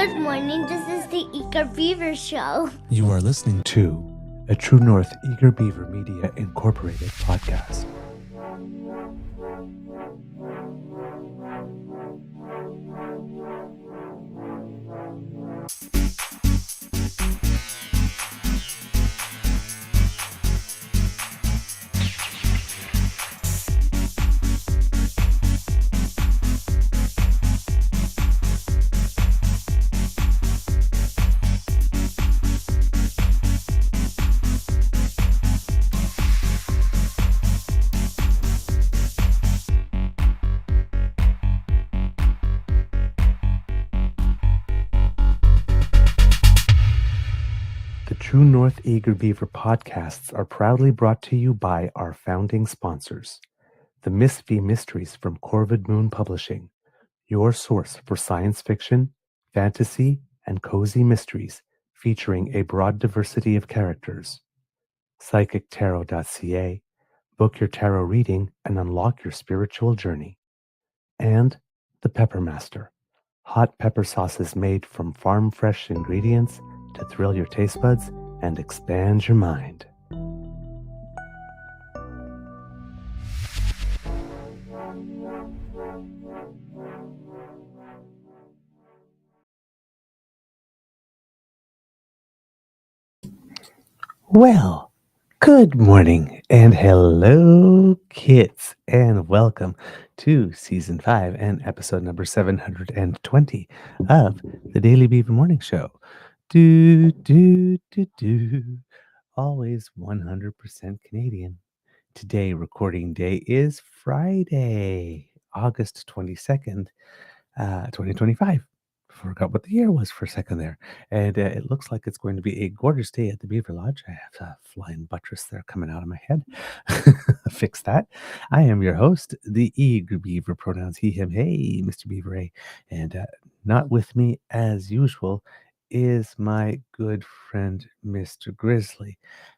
Good morning. This is the Eager Beaver Show. You are listening to a True North Eager Beaver Media Incorporated podcast. The True North Eager Beaver podcasts are proudly brought to you by our founding sponsors, the Misfit Mysteries from Corvid Moon Publishing, your source for science fiction, fantasy, and cozy mysteries featuring a broad diversity of characters. PsychicTarot.ca, book your tarot reading and unlock your spiritual journey. And the Pepper Master, hot pepper sauces made from farm fresh ingredients to thrill your taste buds and expand your mind. Well, good morning and hello, kids, and welcome to Season 5 and episode number 720 of the Daily Beaver Morning Show. Always 100% Canadian. Today, recording day is Friday, August 22nd, 2025. Forgot what the year was for a second there. And it looks like it's going to be a gorgeous day at the Beaver Lodge. I have a flying buttress there coming out of my head. Fix that. I am your host, the Eager Beaver, pronouns he, him, hey, Mr. Beaver A. And not with me, as usual, is my good friend, Mr. Grizzly.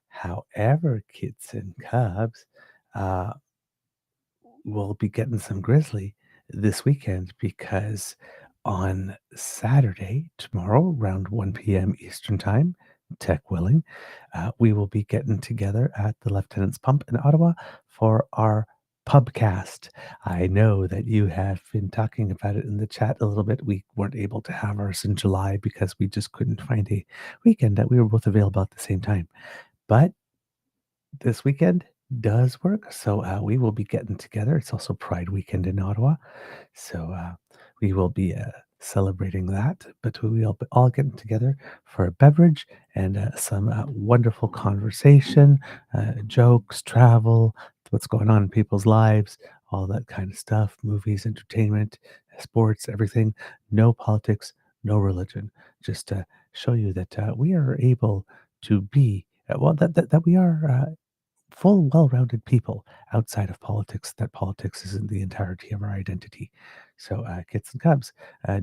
However, kids and cubs, we'll be getting some grizzly this weekend because on Saturday, tomorrow, around 1 p.m. Eastern Time, tech willing, we will be getting together at the Lieutenant's Pump in Ottawa for our pubcast. I know that you have been talking about it in the chat a little bit. We weren't able to have ours in July because we just couldn't find a weekend that we were both available at the same time. But this weekend does work. So we will be getting together. It's also Pride Weekend in Ottawa. So we will be celebrating that. But we will be all getting together for a beverage and some wonderful conversation, jokes, travel, what's going on in people's lives, all that kind of stuff, movies, entertainment, sports, everything. No politics, no religion. Just to show you that we are able to be, that we are full, well-rounded people outside of politics, that politics isn't the entirety of our identity. So kids and cubs,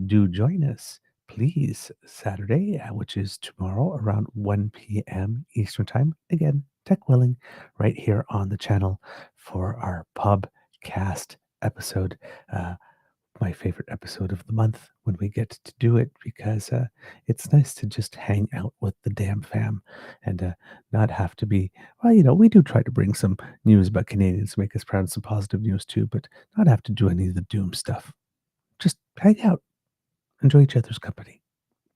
do join us, please, Saturday, which is tomorrow around 1 p.m. Eastern Time. Again, tech willing, right here on the channel for our pub cast episode. My favorite episode of the month when we get to do it because it's nice to just hang out with the DAMFAM and not have to be, well, we do try to bring some news about Canadians to make us proud, some positive news too, but not have to do any of the doom stuff. Just hang out, enjoy each other's company.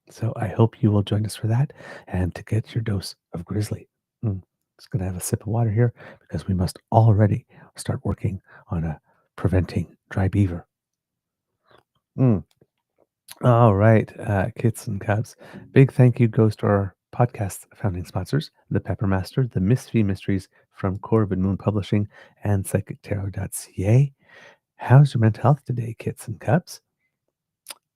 So I hope you will join us for that and to get your dose of grizzly. Just going to have a sip of water here because we must already start working on preventing dry beaver. All right, kids and cubs. Big thank you goes to our podcast founding sponsors, the Pepper Master, the Misfit Mysteries from Corvid Moon Publishing, and PsychicTarot.ca. How's your mental health today, kids and cubs?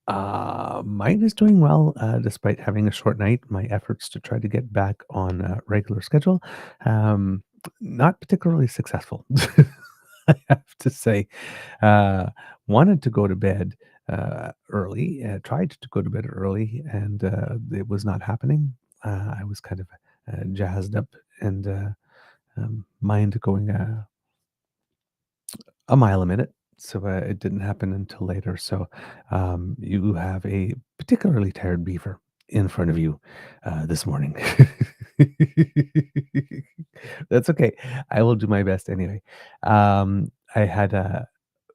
Mine is doing well, despite having a short night. My efforts to try to get back on a regular schedule, not particularly successful. I have to say, wanted to go to bed early, tried to go to bed early, and it was not happening. I was kind of jazzed up and mind going a mile a minute. so it didn't happen until later. So you have a particularly tired beaver in front of you this morning. That's okay. I will do my best anyway. I had a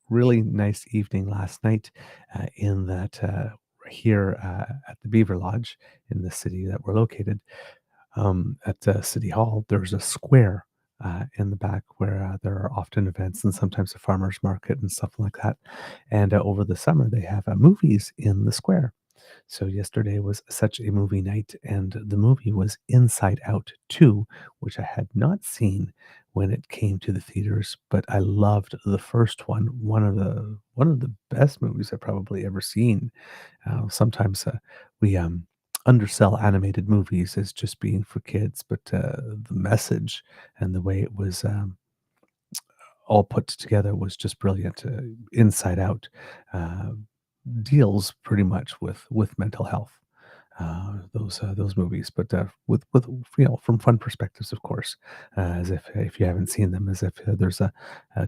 really nice evening last night in that here at the Beaver Lodge in the city that we're located at City Hall, there's a square in the back where there are often events and sometimes a farmer's market and stuff like that. And over the summer, they have movies in the square. So yesterday was such a movie night, and the movie was Inside Out 2, which I had not seen when it came to the theaters, but I loved the first one. One of the best movies I've probably ever seen. Sometimes we undersell animated movies as just being for kids, but the message and the way it was all put together was just brilliant. Inside Out uh, deals pretty much with mental health. Those movies, but with from fun perspectives, of course, as if you haven't seen them, as if there's a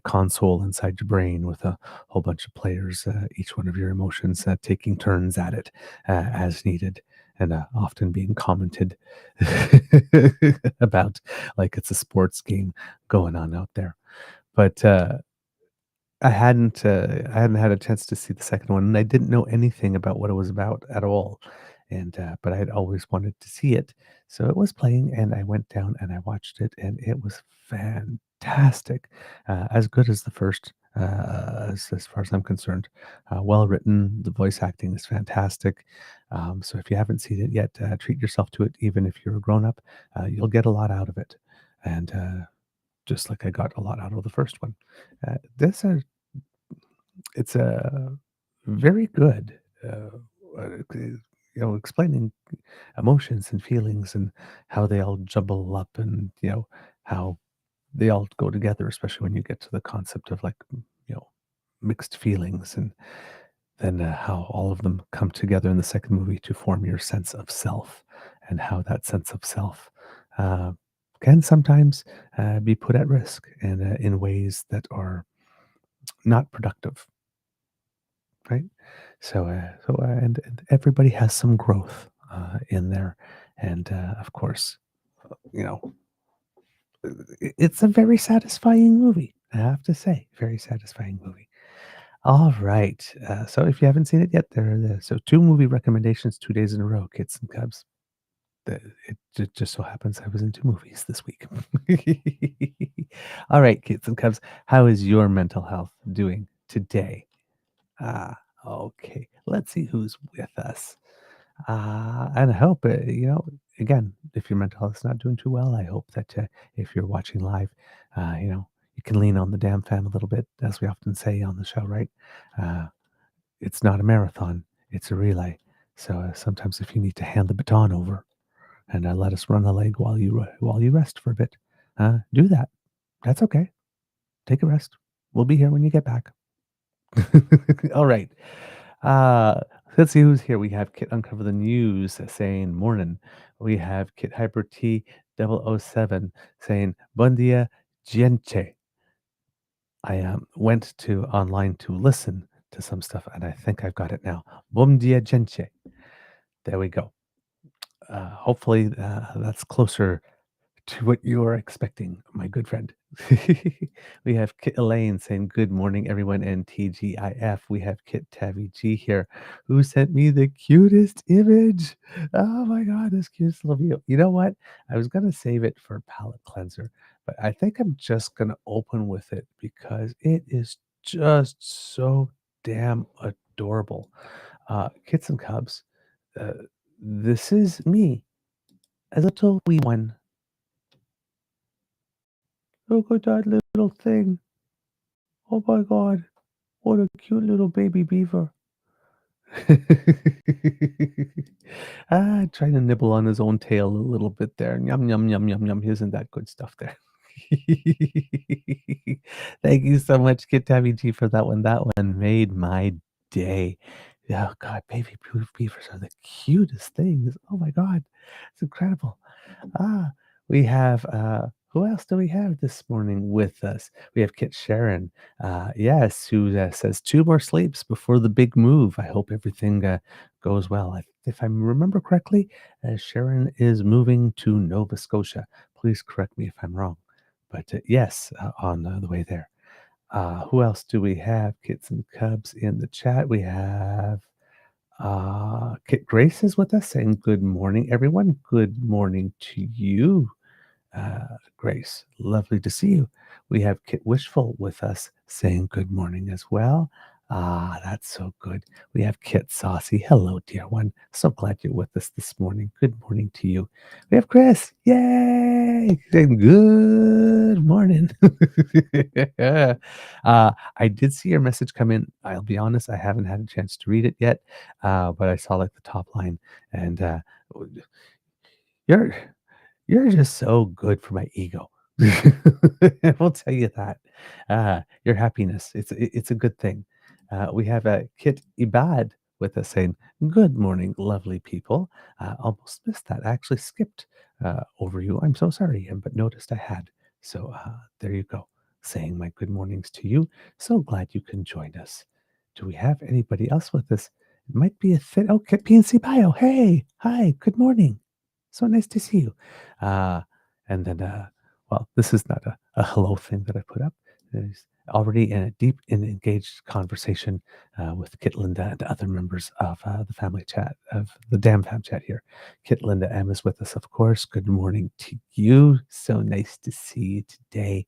console inside your brain with a whole bunch of players, each one of your emotions taking turns at it as needed, and often being commented about like it's a sports game going on out there. But I hadn't had a chance to see the second one, and I didn't know anything about what it was about at all, and, but I had always wanted to see it, so it was playing, and I went down and I watched it, and it was fantastic, as good as the first, as far as I'm concerned. Well written, the voice acting is fantastic, so if you haven't seen it yet, treat yourself to it, even if you're a grown-up, you'll get a lot out of it, and, just like I got a lot out of the first one. This it's a very good, explaining emotions and feelings and how they all jumble up and how they all go together, especially when you get to the concept of like you know mixed feelings and then how all of them come together in the second movie to form your sense of self and how that sense of self uh, can sometimes be put at risk and in ways that are not productive, right? And everybody has some growth in there, and of course, you know, it's a very satisfying movie. I have to say, very satisfying movie. All right, so if you haven't seen it yet, there it is. So two movie recommendations, 2 days in a row, kids and cubs. It just so happens I was in two movies this week. All right, kids and cubs, how is your mental health doing today? Ah, okay. Let's see who's with us. And I hope, again, if your mental health's not doing too well, I hope that if you're watching live, you can lean on the DAMFAM a little bit, as we often say on the show, right? Uh, it's not a marathon, it's a relay. So sometimes if you need to hand the baton over and let us run a leg while you rest for a bit, do that. That's okay. Take a rest. We'll be here when you get back. All right. Uh, let's see who's here. We have Kit Uncover the News saying morning. We have Kit Hyper T 007 saying bon dia gente. I went to online to listen to some stuff and I think I've got it now. Bon dia gente. There we go. Hopefully that's closer to what you are expecting, my good friend. We have Kit Elaine saying, "Good morning, everyone," and TGIF. We have Kit Tavi G here, who sent me the cutest image. Oh my God, this cutest little video. You know what? I was going to save it for palette cleanser, but I think I'm just going to open with it because it is just so damn adorable. Kits and Cubs, uh, this is me as a little wee one. Look at that little thing. Oh my God. What a cute little baby beaver. Trying to nibble on his own tail a little bit there. Yum, yum, yum, yum, yum. Isn't that good stuff there? Thank you so much, Kit Tabby G, for that one. That one made my day. Oh God, baby beavers are the cutest things. Oh my God. It's incredible. Ah, we have who else do we have this morning with us? We have Kit Sharon, yes, who says 2 more sleeps before the big move. I hope everything goes well. If I remember correctly, Sharon is moving to Nova Scotia. Please correct me if I'm wrong. But yes, on the way there. Who else do we have? Kits and Cubs in the chat. We have Kit Grace is with us saying good morning, everyone. Good morning to you, Grace. Lovely to see you. We have Kit Wishful with us saying good morning as well. That's so good. We have Kit Saucy. Hello, dear one. So glad you're with us this morning. Good morning to you. We have Chris. Yay! Saying good morning. I did see your message come in. I'll be honest, I haven't had a chance to read it yet, but I saw like the top line, and you're you're just so good for my ego. I will tell you that. Your happiness, it's a good thing. We have Kit Ibad with us saying, "Good morning, lovely people." Almost missed that. I actually skipped over you. I'm so sorry, but noticed I had. So there you go, saying my good mornings to you. So glad you can join us. Do we have anybody else with us? It might be a fit. Oh, Kit PNC Bio. Hey, hi, good morning. So nice to see you. Uh, and then, well, this is not a hello thing that I put up. There's already in a deep and engaged conversation with Kit Linda and other members of the family chat, of the DAMFAM chat here. Kit Linda M is with us, of course. Good morning to you. So nice to see you today.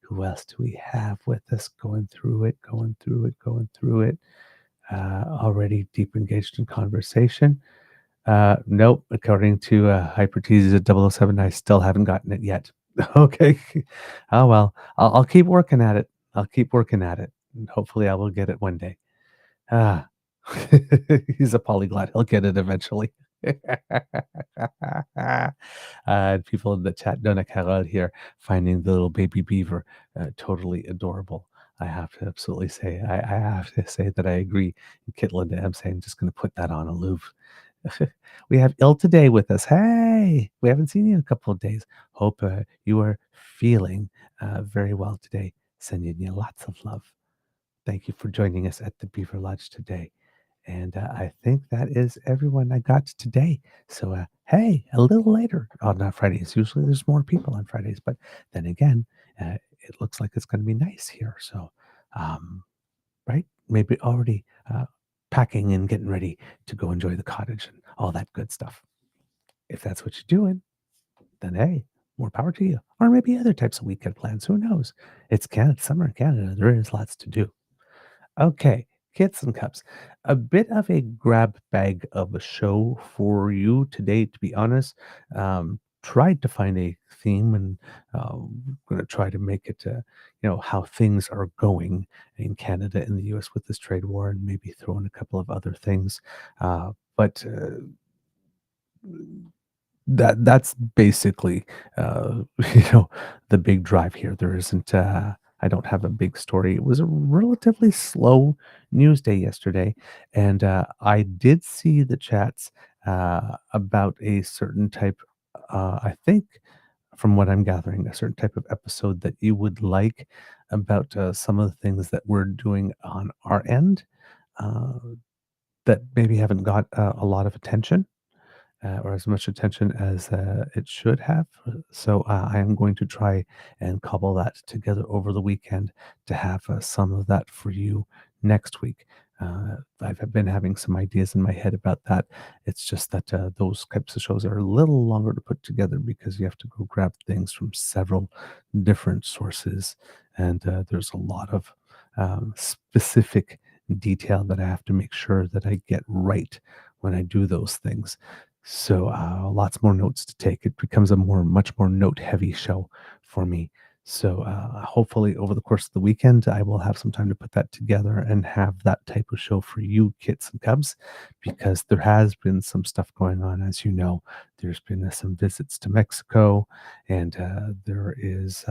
Who else do we have with us? Going through it, going through it, going through it. Already deep engaged in conversation. Nope. According to Hypertease at 007, I still haven't gotten it yet. Okay. Oh well. I'll keep working at it. I'll keep working at it. And hopefully I will get it one day. Ah. He's a polyglot. He'll get it eventually. People in the chat, Donna Carol here, finding the little baby beaver totally adorable. I have to absolutely say, I have to say that I agree. Kit Linda, I'm saying, just going to put that on a louvre. We have Il today with us. Hey, we haven't seen you in a couple of days. Hope you are feeling very well today. Sending you lots of love. Thank you for joining us at the Beaver Lodge today. And I think that is everyone I got today. So, hey, a little later on Fridays. Usually there's more people on Fridays, but then again, it looks like it's going to be nice here. So, right? Maybe already packing and getting ready to go enjoy the cottage and all that good stuff. If that's what you're doing, then hey, more power to you. Or maybe other types of weekend plans. Who knows? It's Canada, summer in Canada. There is lots to do. Okay, kits and cups. A bit of a grab bag of a show for you today, to be honest. Tried to find a theme and going to try to make it, how things are going in Canada and the US with this trade war and maybe throw in a couple of other things. But that's basically you know the big drive here. There isn't I don't have a big story. It was a relatively slow news day yesterday, and I did see the chats about a certain type, I think from what I'm gathering, a certain type of episode that you would like, about some of the things that we're doing on our end uh, that maybe haven't got a lot of attention, or as much attention as it should have. So I am going to try and cobble that together over the weekend to have some of that for you next week. I've been having some ideas in my head about that. It's just that those types of shows are a little longer to put together because you have to go grab things from several different sources, and there's a lot of specific detail that I have to make sure that I get right when I do those things. So lots more notes to take. It becomes a much more note heavy show for me. So hopefully over the course of the weekend, I will have some time to put that together and have that type of show for you, kits and cubs, because there has been some stuff going on. As you know, there's been some visits to Mexico, and there is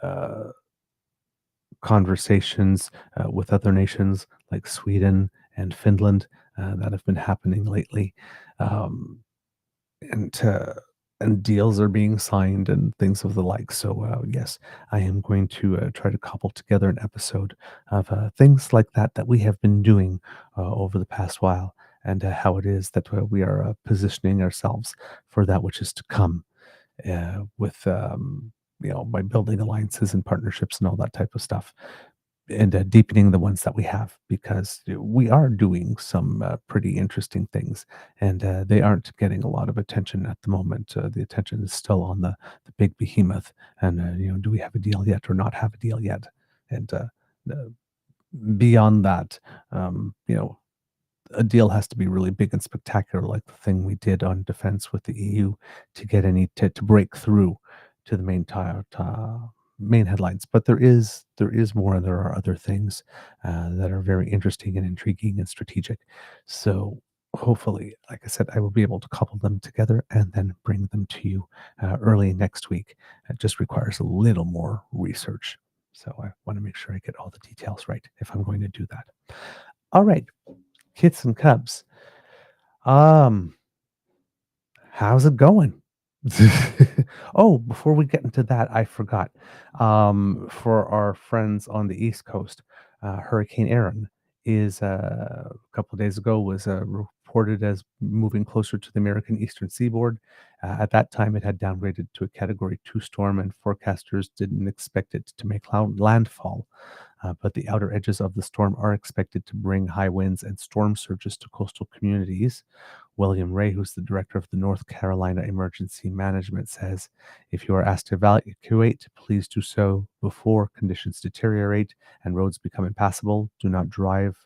uh, conversations with other nations like Sweden and Finland that have been happening lately. Um, and and deals are being signed and things of the like. So, yes, I am going to try to cobble together an episode of things like that we have been doing over the past while, and how it is that we are positioning ourselves for that which is to come, with by building alliances and partnerships and all that type of stuff, and deepening the ones that we have, because we are doing some pretty interesting things, and they aren't getting a lot of attention at the moment. The attention is still on the big behemoth, and do we have a deal yet or not have a deal yet? And the, beyond that, a deal has to be really big and spectacular, like the thing we did on defense with the EU, to get to break through to the main headlines. But there is more, and there are other things that are very interesting and intriguing and strategic. So hopefully, like I said, I will be able to couple them together and then bring them to you early next week. It just requires a little more research. So I want to make sure I get all the details right if I'm going to do that. All right, kits and cubs. Um, how's it going? Oh, before we get into that, I forgot. For our friends on the East Coast, Hurricane Aaron is a couple of days ago was reported as moving closer to the American Eastern Seaboard. At that time, it had downgraded to a Category 2 storm, and forecasters didn't expect it to make landfall. But the outer edges of the storm are expected to bring high winds and storm surges to coastal communities. William Ray, who's the director of the North Carolina Emergency Management, says, if you are asked to evacuate, please do so before conditions deteriorate and roads become impassable. Do not drive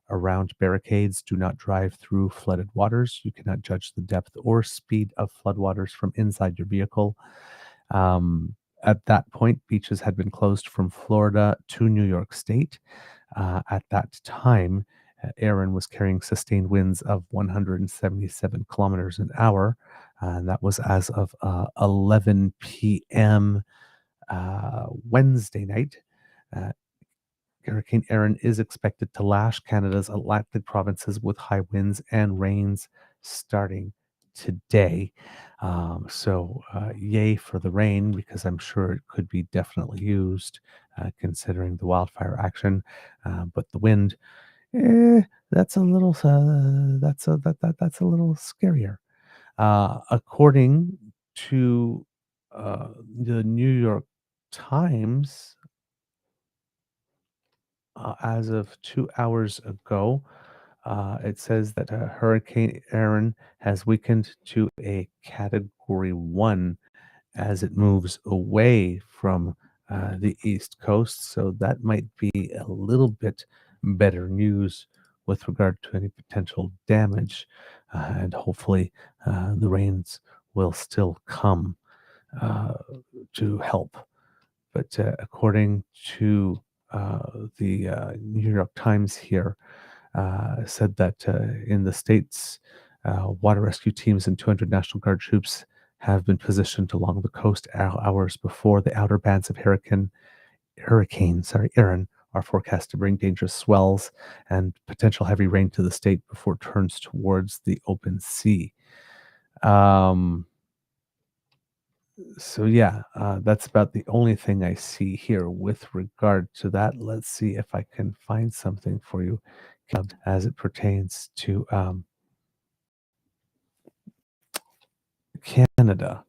around barricades. Do not drive through flooded waters. You cannot judge the depth or speed of floodwaters from inside your vehicle. At that point, beaches had been closed from Florida to New York State. At that time, Aaron was carrying sustained winds of 177 kilometers an hour. And that was as of 11 p.m. Wednesday night. Uh, Hurricane Aaron is expected to lash Canada's Atlantic provinces with high winds and rains starting today. Yay for the rain, because I'm sure it could be definitely used considering the wildfire action. But the wind, that's a little that's a little scarier. According to the New York Times, as of 2 hours ago, it says that Hurricane Aaron has weakened to a Category 1 as it moves away from the East Coast. So that might be a little bit better news with regard to any potential damage. And hopefully the rains will still come to help. But according to the New York Times here, said that in the States, water rescue teams and 200 National Guard troops have been positioned along the coast hours before the outer bands of Hurricane Aaron are forecast to bring dangerous swells and potential heavy rain to the state before it turns towards the open sea. So yeah, that's about the only thing I see here with regard to that. Let's see if I can find something for you as it pertains to Canada.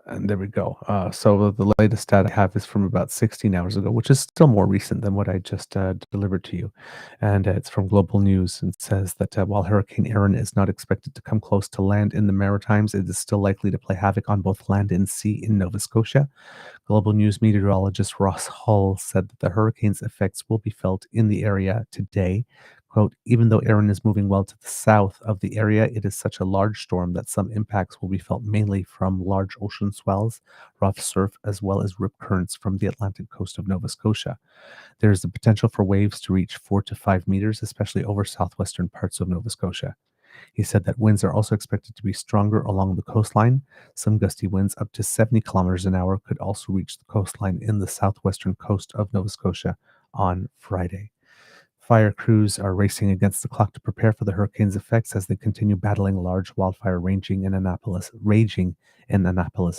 And there we go. So the latest stat I have is from about 16 hours ago, which is still more recent than what I just delivered to you. And it's from Global News, and says that while Hurricane Aaron is not expected to come close to land in the Maritimes, it is still likely to play havoc on both land and sea in Nova Scotia. Global News meteorologist Ross Hull said that the hurricane's effects will be felt in the area today. Quote, even though Aaron is moving well to the south of the area, it is such a large storm that some impacts will be felt mainly from large ocean swells, rough surf, as well as rip currents from the Atlantic coast of Nova Scotia. There is the potential for waves to reach 4 to 5 meters, especially over southwestern parts of Nova Scotia. He said that winds are also expected to be stronger along the coastline. Some gusty winds up to 70 kilometers an hour could also reach the coastline in the southwestern coast of Nova Scotia on Friday. Fire crews are racing against the clock to prepare for the hurricane's effects as they continue battling large wildfire raging in Annapolis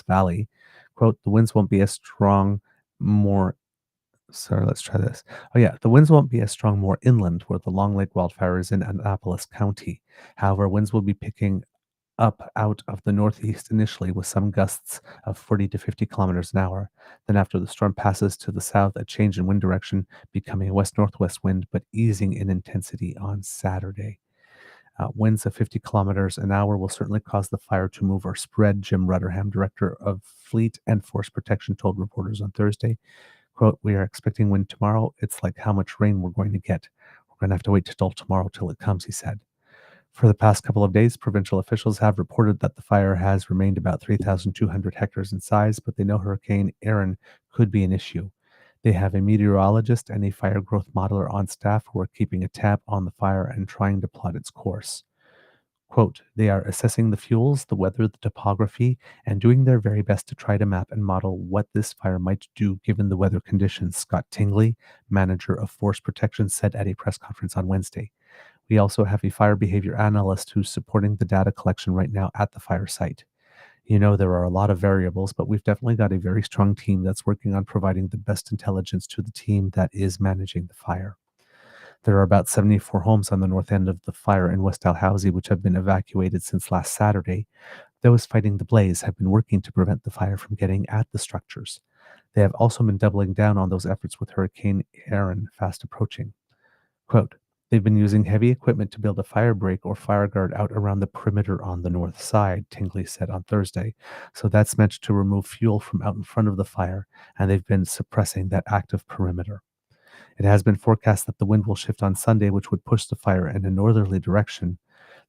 Valley. Quote, the winds won't be as strong more Sorry, let's try this. Oh, yeah. The winds won't be as strong more inland where the Long Lake wildfire is in Annapolis County. However, winds will be picking up out of the northeast initially with some gusts of 40 to 50 kilometers an hour. Then, after the storm passes to the south, a change in wind direction, becoming a west northwest wind, but easing in intensity on Saturday. Winds of 50 kilometers an hour will certainly cause the fire to move or spread, Jim Rutherham, director of Fleet and Force Protection, told reporters on Thursday. Quote, we are expecting wind tomorrow. It's like how much rain we're going to get. We're going to have to wait till tomorrow till it comes, he said. For the past couple of days, provincial officials have reported that the fire has remained about 3,200 hectares in size, but they know Hurricane Erin could be an issue. They have a meteorologist and a fire growth modeler on staff who are keeping a tab on the fire and trying to plot its course. Quote, they are assessing the fuels, the weather, the topography, and doing their very best to try to map and model what this fire might do given the weather conditions, Scott Tingley, manager of force protection, said at a press conference on Wednesday. We also have a fire behavior analyst who's supporting the data collection right now at the fire site. You know, there are a lot of variables, but we've definitely got a very strong team that's working on providing the best intelligence to the team that is managing the fire. There are about 74 homes on the north end of the fire in West Dalhousie which have been evacuated since last Saturday. Those fighting the blaze have been working to prevent the fire from getting at the structures. They have also been doubling down on those efforts with Hurricane Erin fast approaching. Quote, they've been using heavy equipment to build a fire break or fire guard out around the perimeter on the north side, Tingley said on Thursday. So that's meant to remove fuel from out in front of the fire, and they've been suppressing that active perimeter. It has been forecast that the wind will shift on Sunday, which would push the fire in a northerly direction.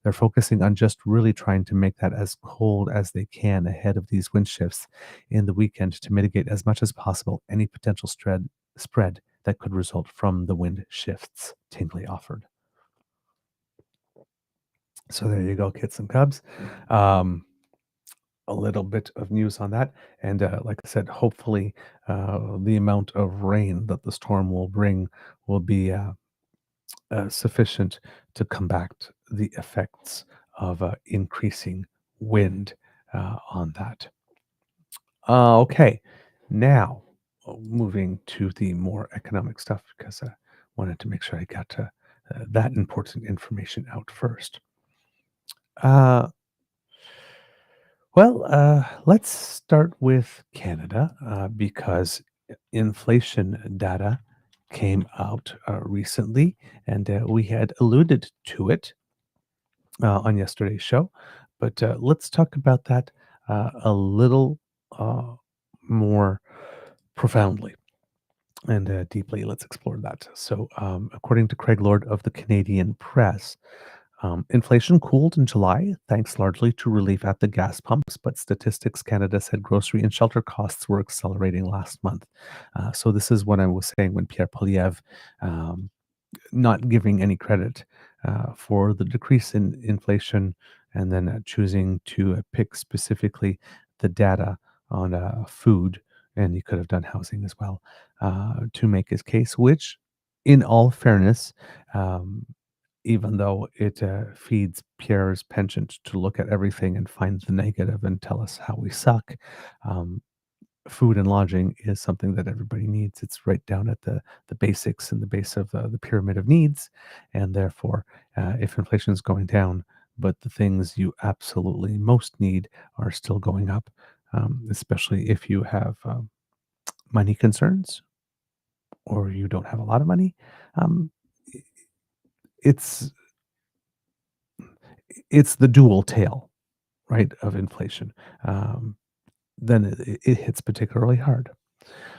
They're focusing on just really trying to make that as cold as they can ahead of these wind shifts in the weekend to mitigate as much as possible any potential spread that could result from the wind shifts, Tingley offered. So there you go, kits and cubs. A little bit of news on that. And like I said, hopefully the amount of rain that the storm will bring will be sufficient to combat the effects of increasing wind on that. Okay, now moving to the more economic stuff because I wanted to make sure I got that important information out first. Uh, let's start with Canada because inflation data came out recently, and we had alluded to it on yesterday's show. But let's talk about that a little uh, more profoundly and deeply. Let's explore that. So, according to Craig Lord of the Canadian Press, inflation cooled in July, thanks largely to relief at the gas pumps, but Statistics Canada said grocery and shelter costs were accelerating last month. So this is what I was saying when Pierre Poilievre, not giving any credit for the decrease in inflation and then choosing to pick specifically the data on food, and he could have done housing as well, to make his case, which, in all fairness, um, even though it feeds Pierre's penchant to look at everything and find the negative and tell us how we suck, um, food and lodging is something that everybody needs. It's right down at the basics and the base of the pyramid of needs, and therefore, if inflation is going down, but the things you absolutely most need are still going up, especially if you have money concerns or you don't have a lot of money. Um, it's it's the dual tail, right, of inflation. Um, then it hits particularly hard.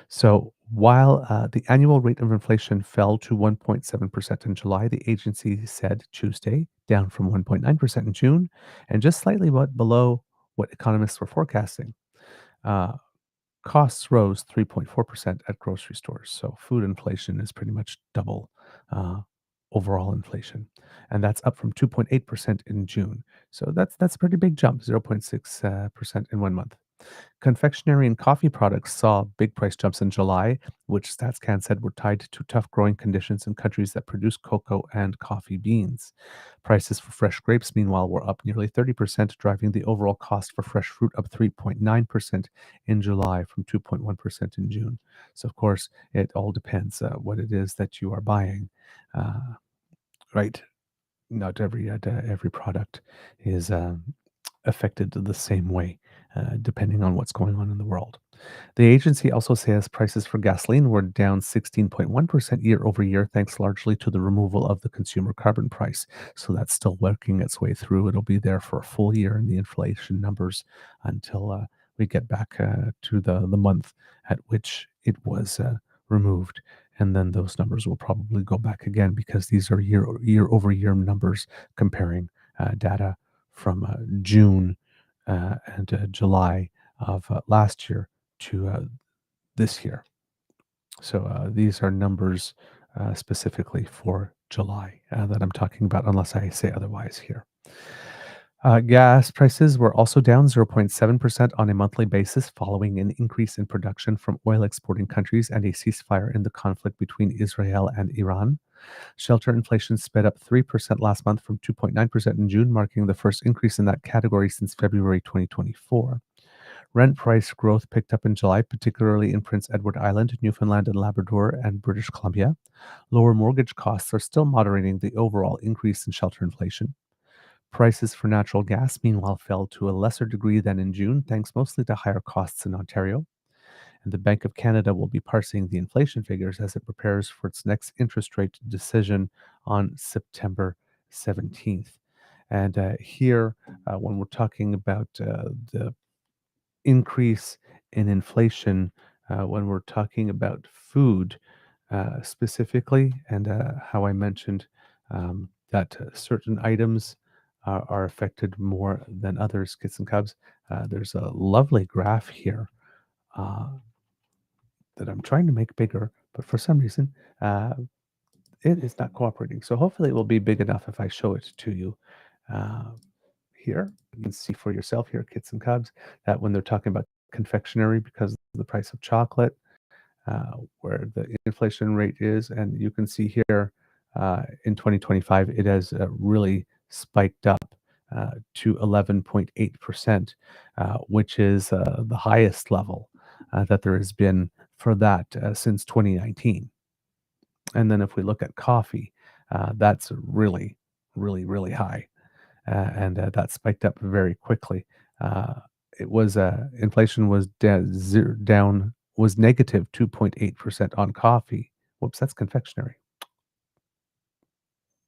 So while the annual rate of inflation fell to 1.7% in July, the agency said Tuesday, down from 1.9% in June, and just slightly below what economists were forecasting. Uh, Costs rose 3.4% at grocery stores. So food inflation is pretty much double uh, overall inflation. And that's up from 2.8% in June. So that's a pretty big jump, 0.6% in 1 month. Confectionery and coffee products saw big price jumps in July, which StatsCan said were tied to tough growing conditions in countries that produce cocoa and coffee beans. Prices for fresh grapes, meanwhile, were up nearly 30%, driving the overall cost for fresh fruit up 3.9% in July from 2.1% in June. So, of course, it all depends what it is that you are buying, uh, right? Not every product is affected the same way, depending on what's going on in the world. The agency also says prices for gasoline were down 16.1% year over year, thanks largely to the removal of the consumer carbon price. So that's still working its way through. It'll be there for a full year in the inflation numbers until we get back to the month at which it was removed. And then those numbers will probably go back again because these are year over year numbers comparing data from June and July of last year to this year. So these are numbers specifically for July that I'm talking about, unless I say otherwise here. Gas prices were also down 0.7% on a monthly basis following an increase in production from oil exporting countries and a ceasefire in the conflict between Israel and Iran. Shelter inflation sped up 3% last month from 2.9% in June, marking the first increase in that category since February 2024. Rent price growth picked up in July, particularly in Prince Edward Island, Newfoundland and Labrador, and British Columbia. Lower mortgage costs are still moderating the overall increase in shelter inflation. Prices for natural gas, meanwhile, fell to a lesser degree than in June, thanks mostly to higher costs in Ontario. And the Bank of Canada will be parsing the inflation figures as it prepares for its next interest rate decision on September 17th. And here, when we're talking about the increase in inflation, when we're talking about food specifically, and how I mentioned that certain items are affected more than others, kits and cubs. There's a lovely graph here uh, that I'm trying to make bigger, but for some reason it is not cooperating. So hopefully it will be big enough if I show it to you uh, here. You can see for yourself here, kits and cubs, that when they're talking about confectionery because of the price of chocolate, where the inflation rate is, and you can see here in 2025 it has really spiked up to 11.8%, which is the highest level that there has been for that since 2019. And then if we look at coffee, that's really, really, really high, and that spiked up very quickly. Uh, it was inflation was down was negative 2.8% on coffee. Whoops, that's confectionery.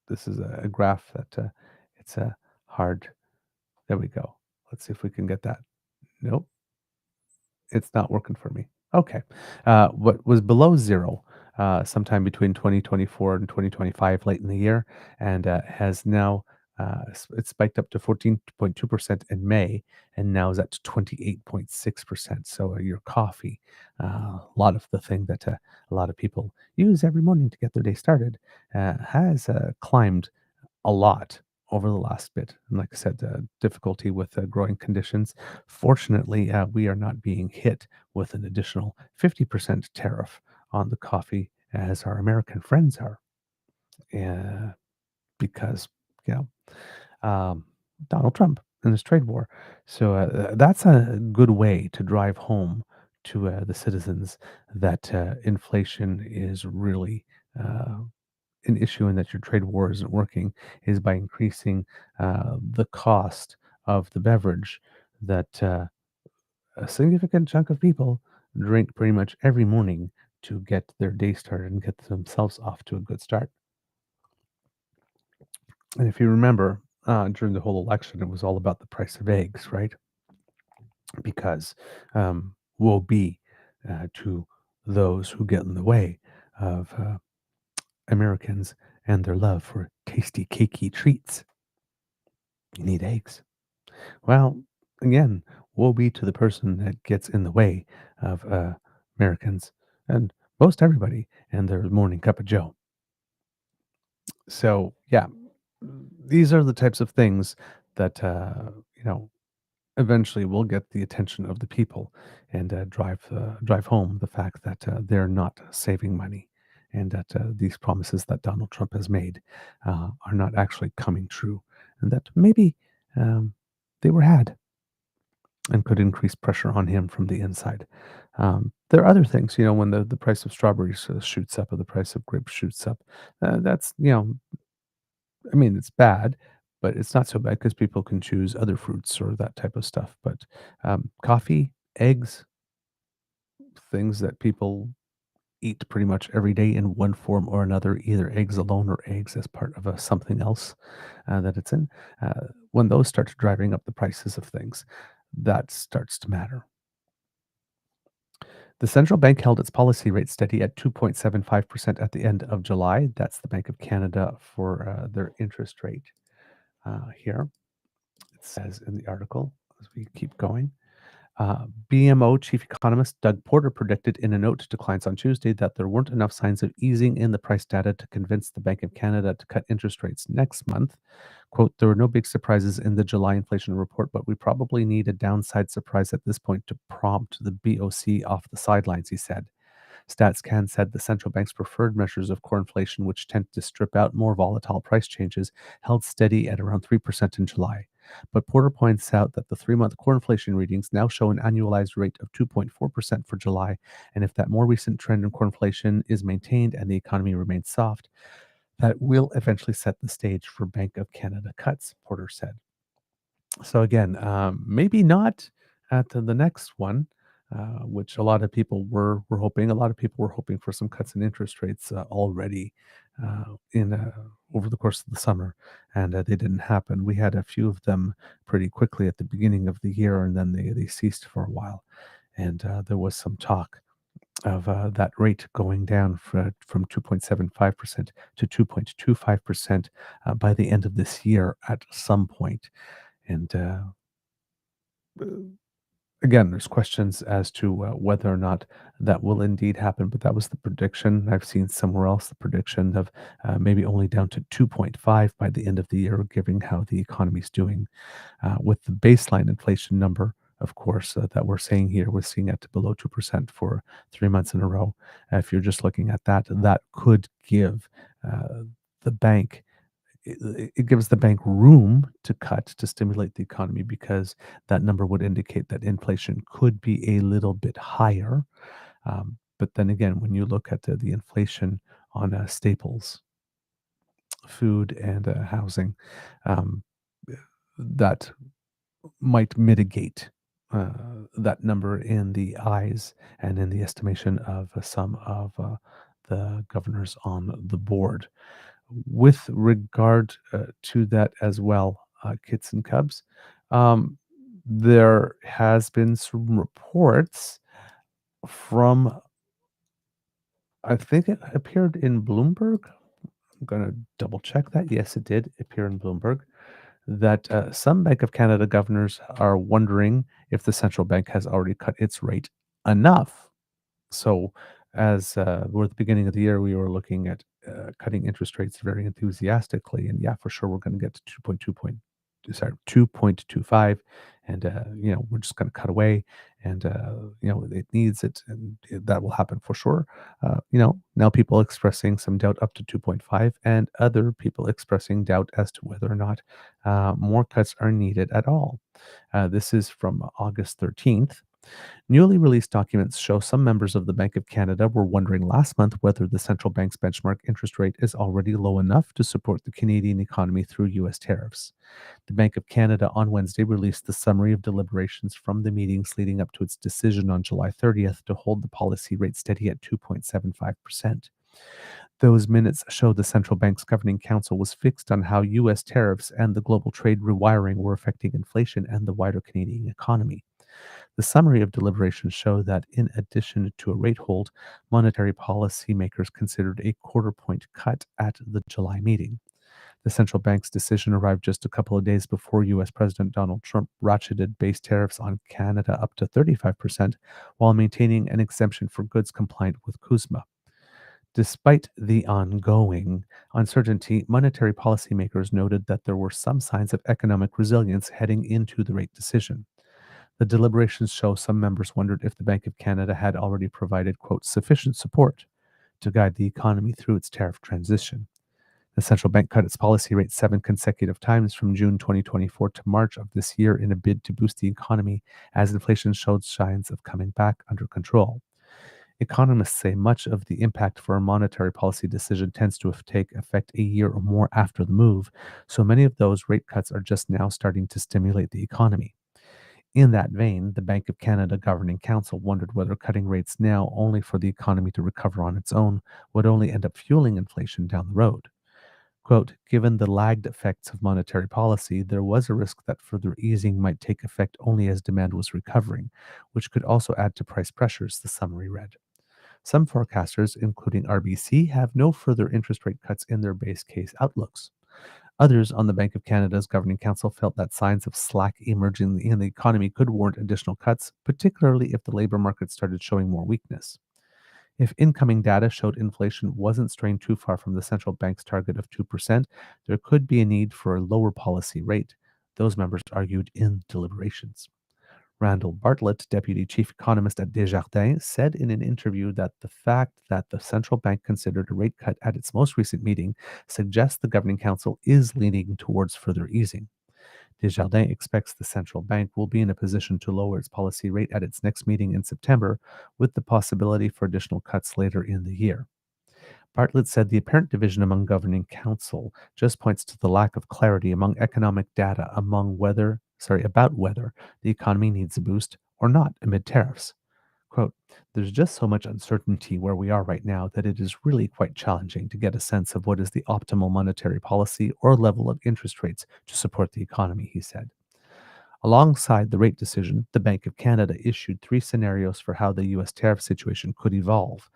This is a graph that it's hard. There we go. Let's see if we can get that. Nope, it's not working for me. Okay. What was below zero sometime between 2024 and 2025, late in the year, and has now it spiked up to 14.2% in May, and now is at 28.6%. So your coffee, a lot of the thing that a lot of people use every morning to get their day started, has climbed a lot over the last bit. And like I said, difficulty with growing conditions. Fortunately, we are not being hit with an additional 50% tariff on the coffee as our American friends are. Because, you know, Donald Trump and his trade war. So that's a good way to drive home to the citizens that inflation is really an issue and that your trade war isn't working is by increasing the cost of the beverage that a significant chunk of people drink pretty much every morning to get their day started and get themselves off to a good start. And if you remember, during the whole election, it was all about the price of eggs, right? Because woe be to those who get in the way of Americans and their love for tasty, cakey treats. You need eggs. Well, again, woe be to the person that gets in the way of Americans and most everybody and their morning cup of joe. So, yeah, these are the types of things that, you know, eventually will get the attention of the people and drive home the fact that they're not saving money and that these promises that Donald Trump has made are not actually coming true, and that maybe um, they were had and could increase pressure on him from the inside. There are other things, when the price of strawberries shoots up or the price of grapes shoots up. That's, I mean, it's bad, but it's not so bad because people can choose other fruits or that type of stuff. But coffee, eggs, things that people eat pretty much every day in one form or another, either eggs alone or eggs as part of a something else that it's in. When those start driving up the prices of things, that starts to matter. The central bank held its policy rate steady at 2.75% at the end of July. That's the Bank of Canada for their interest rate here. It says in the article as we keep going. BMO chief economist Doug Porter predicted in a note to clients on Tuesday that there weren't enough signs of easing in the price data to convince the Bank of Canada to cut interest rates next month. Quote, there were no big surprises in the July inflation report, but we probably need a downside surprise at this point to prompt the BOC off the sidelines, he said. StatsCan said the central bank's preferred measures of core inflation, which tend to strip out more volatile price changes, held steady at around 3% in July. But Porter points out that the 3-month core inflation readings now show an annualized rate of 2.4% for July, and if that more recent trend in core inflation is maintained and the economy remains soft, that will eventually set the stage for Bank of Canada cuts, Porter said. So again, maybe not at the next one, which a lot of people were hoping. A lot of people were hoping for some cuts in interest rates already in over the course of the summer, and they didn't happen. We had a few of them pretty quickly at the beginning of the year, and then they ceased for a while. And there was some talk of that rate going down from 2.75% to 2.25% by the end of this year at some point. And again, there's questions as to whether or not that will indeed happen, but that was the prediction. I've seen somewhere else the prediction of maybe only down to 2.5 by the end of the year, given how the economy's doing. With the baseline inflation number, of course, that we're saying here, we're seeing it below 2% for 3 months in a row. If you're just looking at that, that could give the bank it gives the bank room to cut to stimulate the economy because that number would indicate that inflation could be a little bit higher. But then again, when you look at the inflation on staples, food, and housing, um, that might mitigate that number in the eyes and in the estimation of some of the governors on the board. With regard to that as well, kits and cubs, um, there has been some reports from, I think it appeared in Bloomberg. I'm going to double check that. Yes, it did appear in Bloomberg that some Bank of Canada governors are wondering if the central bank has already cut its rate enough. So, as we're at the beginning of the year, we were looking at cutting interest rates very enthusiastically, and yeah, for sure, we're going to get to 2.25, and we're just going to cut away, and it needs it, and that will happen for sure. Now people expressing some doubt up to 2.5, and other people expressing doubt as to whether or not more cuts are needed at all. This is from August 13th. Newly released documents show some members of the Bank of Canada were wondering last month whether the central bank's benchmark interest rate is already low enough to support the Canadian economy through U.S. tariffs. The Bank of Canada on Wednesday released the summary of deliberations from the meetings leading up to its decision on July 30th to hold the policy rate steady at 2.75%. Those minutes show the central bank's governing council was fixed on how U.S. tariffs and the global trade rewiring were affecting inflation and the wider Canadian economy. The summary of deliberations show that in addition to a rate hold, monetary policymakers considered a quarter point cut at the July meeting. The central bank's decision arrived just a couple of days before U.S. President Donald Trump ratcheted base tariffs on Canada up to 35% while maintaining an exemption for goods compliant with CUSMA. Despite the ongoing uncertainty, monetary policymakers noted that there were some signs of economic resilience heading into the rate decision. The deliberations show some members wondered if the Bank of Canada had already provided, quote, sufficient support to guide the economy through its tariff transition. The central bank cut its policy rate 7 consecutive times from June 2024 to March of this year in a bid to boost the economy as inflation showed signs of coming back under control. Economists say much of the impact for a monetary policy decision tends to take effect a year or more after the move, so many of those rate cuts are just now starting to stimulate the economy. In that vein, the Bank of Canada Governing Council wondered whether cutting rates now only for the economy to recover on its own would only end up fueling inflation down the road. Quote, given the lagged effects of monetary policy, there was a risk that further easing might take effect only as demand was recovering, which could also add to price pressures, the summary read. Some forecasters, including RBC, have no further interest rate cuts in their base case outlooks. Others on the Bank of Canada's Governing Council felt that signs of slack emerging in the economy could warrant additional cuts, particularly if the labor market started showing more weakness. If incoming data showed inflation wasn't straying too far from the central bank's target of 2%, there could be a need for a lower policy rate, those members argued in deliberations. Randall Bartlett, deputy chief economist at Desjardins, said in an interview that the fact that the central bank considered a rate cut at its most recent meeting suggests the governing council is leaning towards further easing. Desjardins expects the central bank will be in a position to lower its policy rate at its next meeting in September, with the possibility for additional cuts later in the year. Bartlett said the apparent division among governing council just points to the lack of clarity among economic data about whether the economy needs a boost or not amid tariffs. Quote, there's just so much uncertainty where we are right now that it is really quite challenging to get a sense of what is the optimal monetary policy or level of interest rates to support the economy, he said. Alongside the rate decision, the Bank of Canada issued 3 scenarios for how the U.S. tariff situation could evolve: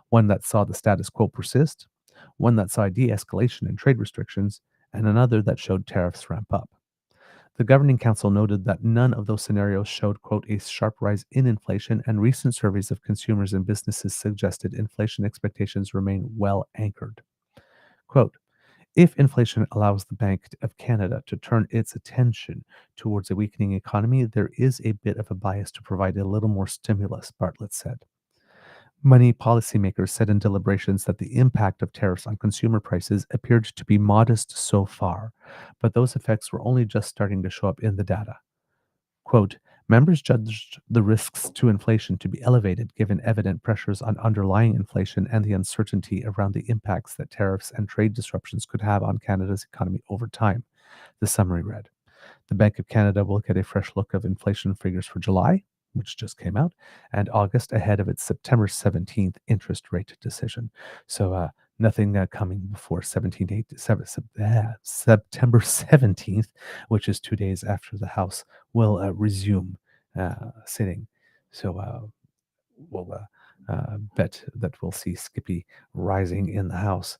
one that saw the status quo persist, one that saw de escalation in trade restrictions, and another that showed tariffs ramp up. The Governing Council noted that none of those scenarios showed, quote, a sharp rise in inflation, and recent surveys of consumers and businesses suggested inflation expectations remain well anchored. Quote, if inflation allows the Bank of Canada to turn its attention towards a weakening economy, there is a bit of a bias to provide a little more stimulus, Bartlett said. Many policymakers said in deliberations that the impact of tariffs on consumer prices appeared to be modest so far, but those effects were only just starting to show up in the data. Quote, members judged the risks to inflation to be elevated given evident pressures on underlying inflation and the uncertainty around the impacts that tariffs and trade disruptions could have on Canada's economy over time, the summary read. The Bank of Canada will get a fresh look of inflation figures for July, which just came out, and August ahead of its September 17th interest rate decision. So nothing coming before September 17th, which is 2 days after the House will resume sitting. So we'll bet that we'll see Skippy rising in the House,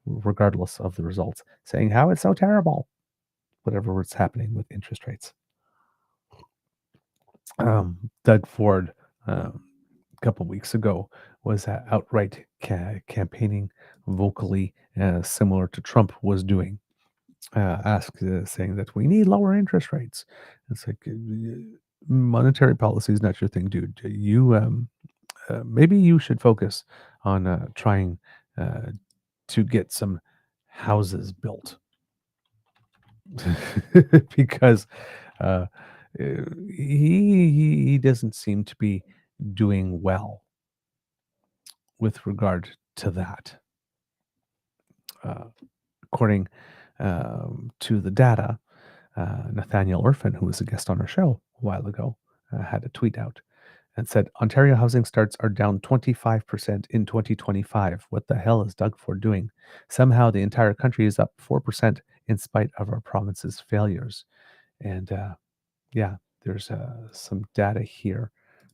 regardless of the results, saying how it's so terrible, whatever is happening with interest rates. Doug Ford, a couple weeks ago, was outright campaigning vocally, similar to Trump was doing, saying that we need lower interest rates. It's like monetary policy is not your thing, dude. You maybe you should focus on trying to get some houses built. Because uh, he doesn't seem to be doing well with regard to that. According to the data, Nathaniel Orphan, who was a guest on our show a while ago, had a tweet out and said, Ontario housing starts are down 25% in 2025. What the hell is Doug Ford doing? Somehow the entire country is up 4% in spite of our province's failures. And yeah, there's some data here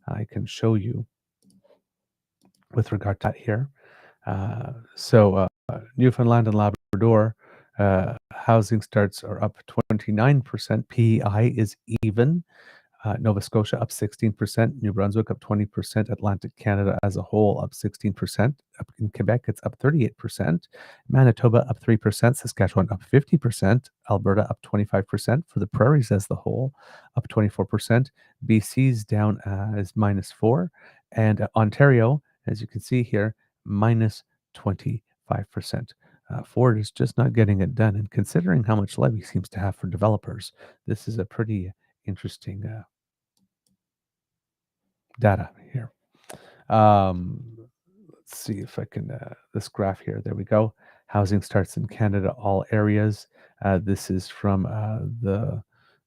I can show you with regard to that here. So Newfoundland and Labrador housing starts are up 29%. PEI is even. Nova Scotia up 16%, New Brunswick up 20%, Atlantic Canada as a whole up 16%. Up in Quebec, it's up 38%. Manitoba up 3%, Saskatchewan up 50%, Alberta up 25%. For the prairies as the whole, up 24%. BC's down as -4%, and Ontario, as you can see here, minus 25%. Ford is just not getting it done, and considering how much levy seems to have for developers, this is a pretty interesting data here. Let's see if I can, this graph here, there we go. Housing starts in Canada, all areas. This is from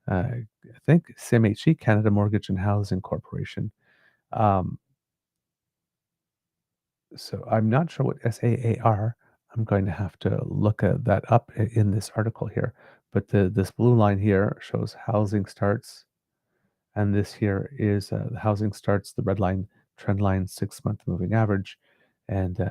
I think CMHC, Canada Mortgage and Housing Corporation. Um, so I'm not sure what SAAR. I'm going to have to look at that up in this article here. But this blue line here shows housing starts, and this here is the housing starts, the red line, trend line, 6-month moving average. And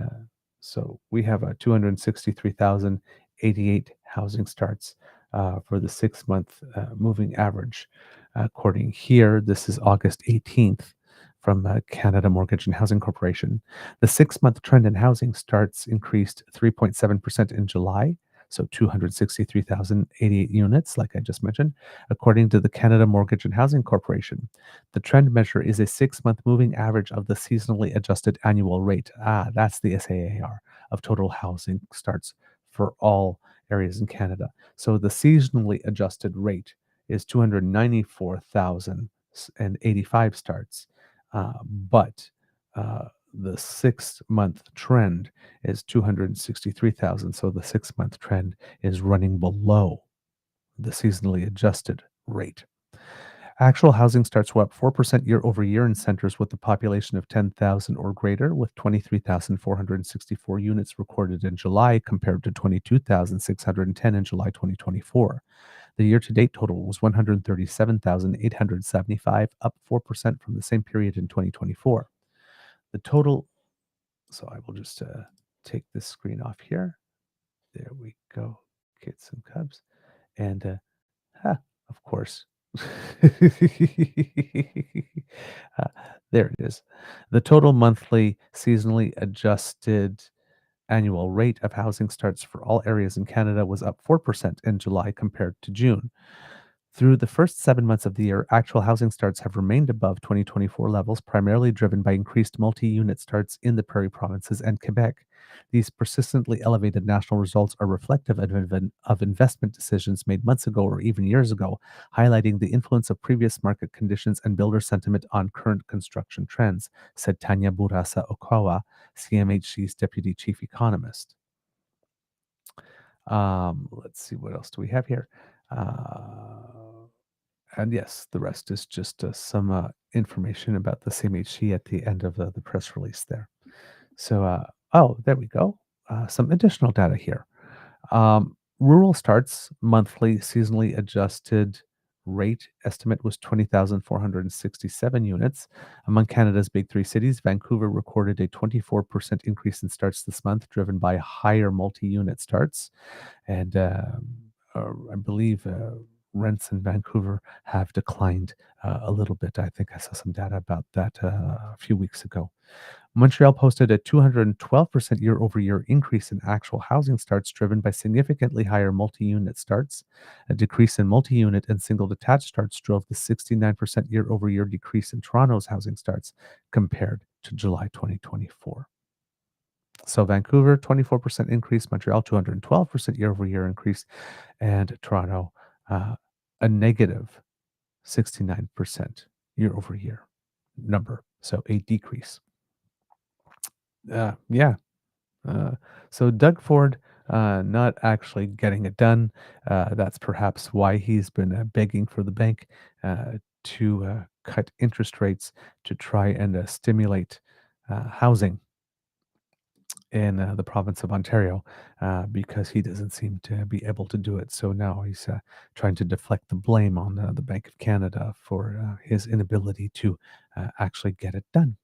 so we have a 263,088 housing starts for the 6-month moving average. According here, this is August 18th from Canada Mortgage and Housing Corporation. The 6-month trend in housing starts increased 3.7% in July, so 263,088 units, like I just mentioned, according to the Canada Mortgage and Housing Corporation. The trend measure is a 6-month moving average of the seasonally adjusted annual rate. That's the SAAR of total housing starts for all areas in Canada. So the seasonally adjusted rate is 294,085 starts, but the 6-month trend is 263,000. So the 6-month trend is running below the seasonally adjusted rate. Actual housing starts were up 4% year over year in centers with a population of 10,000 or greater, with 23,464 units recorded in July compared to 22,610 in July 2024. The year-to-date total was 137,875, up 4% from the same period in 2024. The total, so I will just take this screen off here. There we go, kids and cubs. And of course, there it is. The total monthly seasonally adjusted annual rate of housing starts for all areas in Canada was up 4% in July compared to June. Through the first 7 months of the year, actual housing starts have remained above 2024 levels, primarily driven by increased multi-unit starts in the prairie provinces and Quebec. These persistently elevated national results are reflective of investment decisions made months ago or even years ago, highlighting the influence of previous market conditions and builder sentiment on current construction trends, said Tanya Burasa Okawa, CMHC's deputy chief economist. Let's see, what else do we have here? And yes, the rest is just some information about the CMHC at the end of the press release there. So, oh, there we go. Some additional data here. Rural starts monthly seasonally adjusted rate estimate was 20,467 units. Among Canada's big 3 cities, Vancouver recorded a 24% increase in starts this month, driven by higher multi-unit starts. And I believe rents in Vancouver have declined a little bit. I think I saw some data about that a few weeks ago. Montreal posted a 212% year-over-year increase in actual housing starts, driven by significantly higher multi-unit starts. A decrease in multi-unit and single-detached starts drove the 69% year-over-year decrease in Toronto's housing starts compared to July 2024. So Vancouver, 24% increase, Montreal, 212% year-over-year increase, and Toronto, a negative 69% year-over-year number. So a decrease. Yeah. So Doug Ford not actually getting it done. That's perhaps why he's been begging for the bank to cut interest rates to try and stimulate housing in the province of Ontario, because he doesn't seem to be able to do it. So now he's trying to deflect the blame on the Bank of Canada for his inability to actually get it done.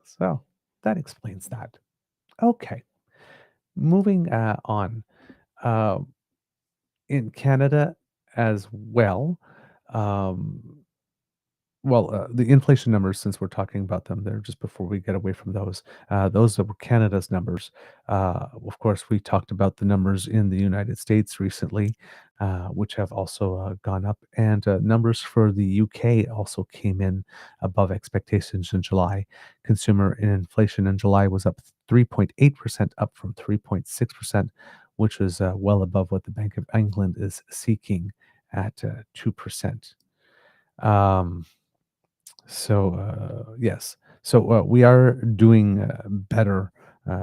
So that explains that. Okay, moving on. In Canada as well, Um, the inflation numbers, since we're talking about them there, just before we get away from those were Canada's numbers. Of course, we talked about the numbers in the United States recently, which have also gone up, and numbers for the UK also came in above expectations in July. Consumer inflation in July was up 3.8%, up from 3.6%, which is well above what the Bank of England is seeking at 2%. Um, yes. We are doing better,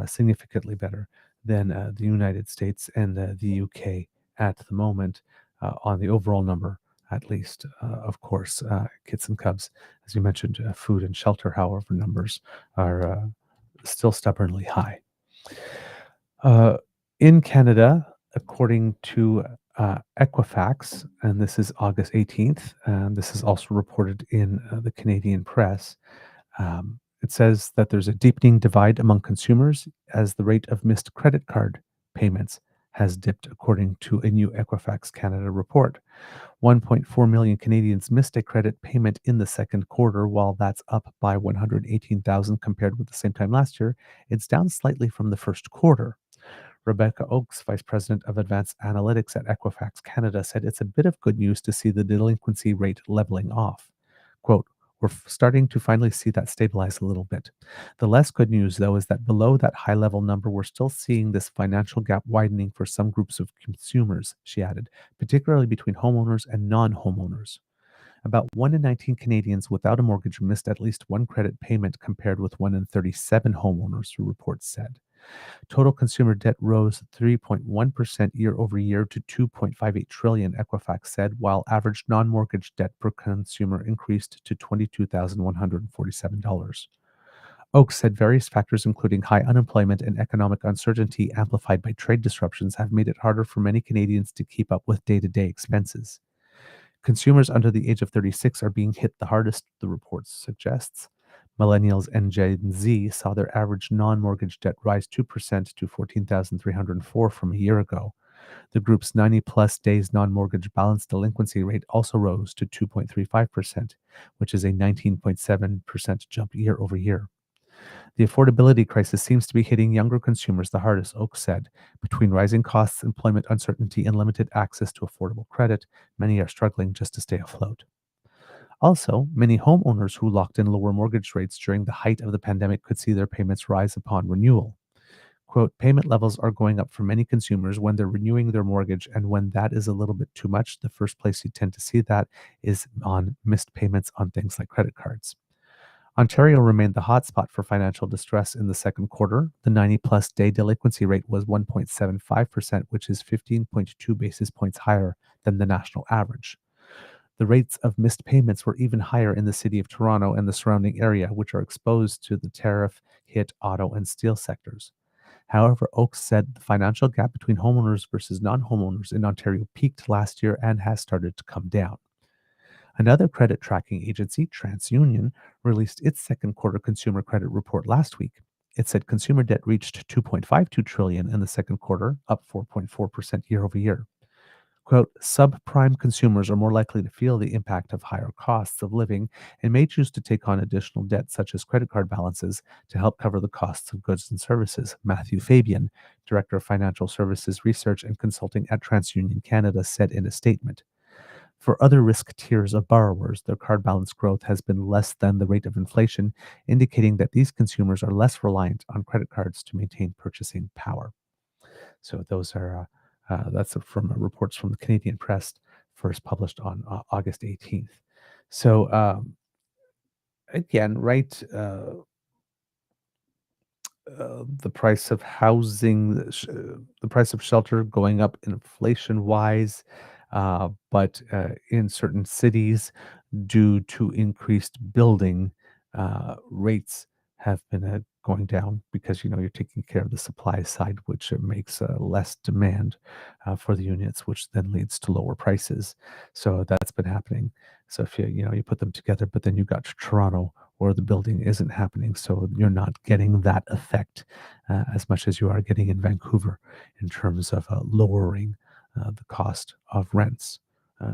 significantly better than the United States and the UK at the moment on the overall number, at least. Of course, kids and cubs, as you mentioned, food and shelter, however, numbers are still stubbornly high. Uh, in Canada, according to Equifax, and this is August 18th, and this is also reported in the Canadian press, it says that there's a deepening divide among consumers as the rate of missed credit card payments has dipped, according to a new Equifax Canada report. 1.4 million Canadians missed a credit payment in the second quarter. While that's up by 118,000 compared with the same time last year, it's down slightly from the first quarter. Rebecca Oakes, Vice President of Advanced Analytics at Equifax Canada, said it's a bit of good news to see the delinquency rate leveling off. Quote, we're starting to finally see that stabilize a little bit. The less good news, though, is that below that high level number, we're still seeing this financial gap widening for some groups of consumers, she added, particularly between homeowners and non homeowners. About 1 in 19 Canadians without a mortgage missed at least one credit payment, compared with 1 in 37 homeowners, the report said. Total consumer debt rose 3.1% year over year to 2.58 trillion, Equifax said, while average non-mortgage debt per consumer increased to $22,147. Oakes said various factors, including high unemployment and economic uncertainty amplified by trade disruptions, have made it harder for many Canadians to keep up with day-to-day expenses. Consumers under the age of 36 are being hit the hardest, the report suggests. Millennials and Gen Z saw their average non-mortgage debt rise 2% to 14,304 from a year ago. The group's 90-plus days non-mortgage balance delinquency rate also rose to 2.35%, which is a 19.7% jump year over year. The affordability crisis seems to be hitting younger consumers the hardest, Oakes said. Between rising costs, employment uncertainty, and limited access to affordable credit, many are struggling just to stay afloat. Also, many homeowners who locked in lower mortgage rates during the height of the pandemic could see their payments rise upon renewal. Quote, payment levels are going up for many consumers when they're renewing their mortgage, and when that is a little bit too much, the first place you tend to see that is on missed payments on things like credit cards. Ontario remained the hotspot for financial distress in the second quarter. The 90-plus day delinquency rate was 1.75%, which is 15.2 basis points higher than the national average. The rates of missed payments were even higher in the city of Toronto and the surrounding area, which are exposed to the tariff-hit auto and steel sectors. However, Oakes said the financial gap between homeowners versus non-homeowners in Ontario peaked last year and has started to come down. Another credit tracking agency, TransUnion, released its second quarter consumer credit report last week. It said consumer debt reached 2.52 trillion in the second quarter, up 4.4% year over year. Quote, subprime consumers are more likely to feel the impact of higher costs of living and may choose to take on additional debt, such as credit card balances, to help cover the costs of goods and services, Matthew Fabian, Director of Financial Services Research and Consulting at TransUnion Canada, said in a statement. For other risk tiers of borrowers, their card balance growth has been less than the rate of inflation, indicating that these consumers are less reliant on credit cards to maintain purchasing power. So those are that's from reports from the Canadian press, first published on August 18th. So again, right, the price of housing, the price of shelter going up inflation wise, but in certain cities, due to increased building, rates have been going down because you're taking care of the supply side, which makes less demand for the units, which then leads to lower prices. So that's been happening. So if you put them together, but then you got Toronto where the building isn't happening, so you're not getting that effect as much as you are getting in Vancouver in terms of lowering the cost of rents.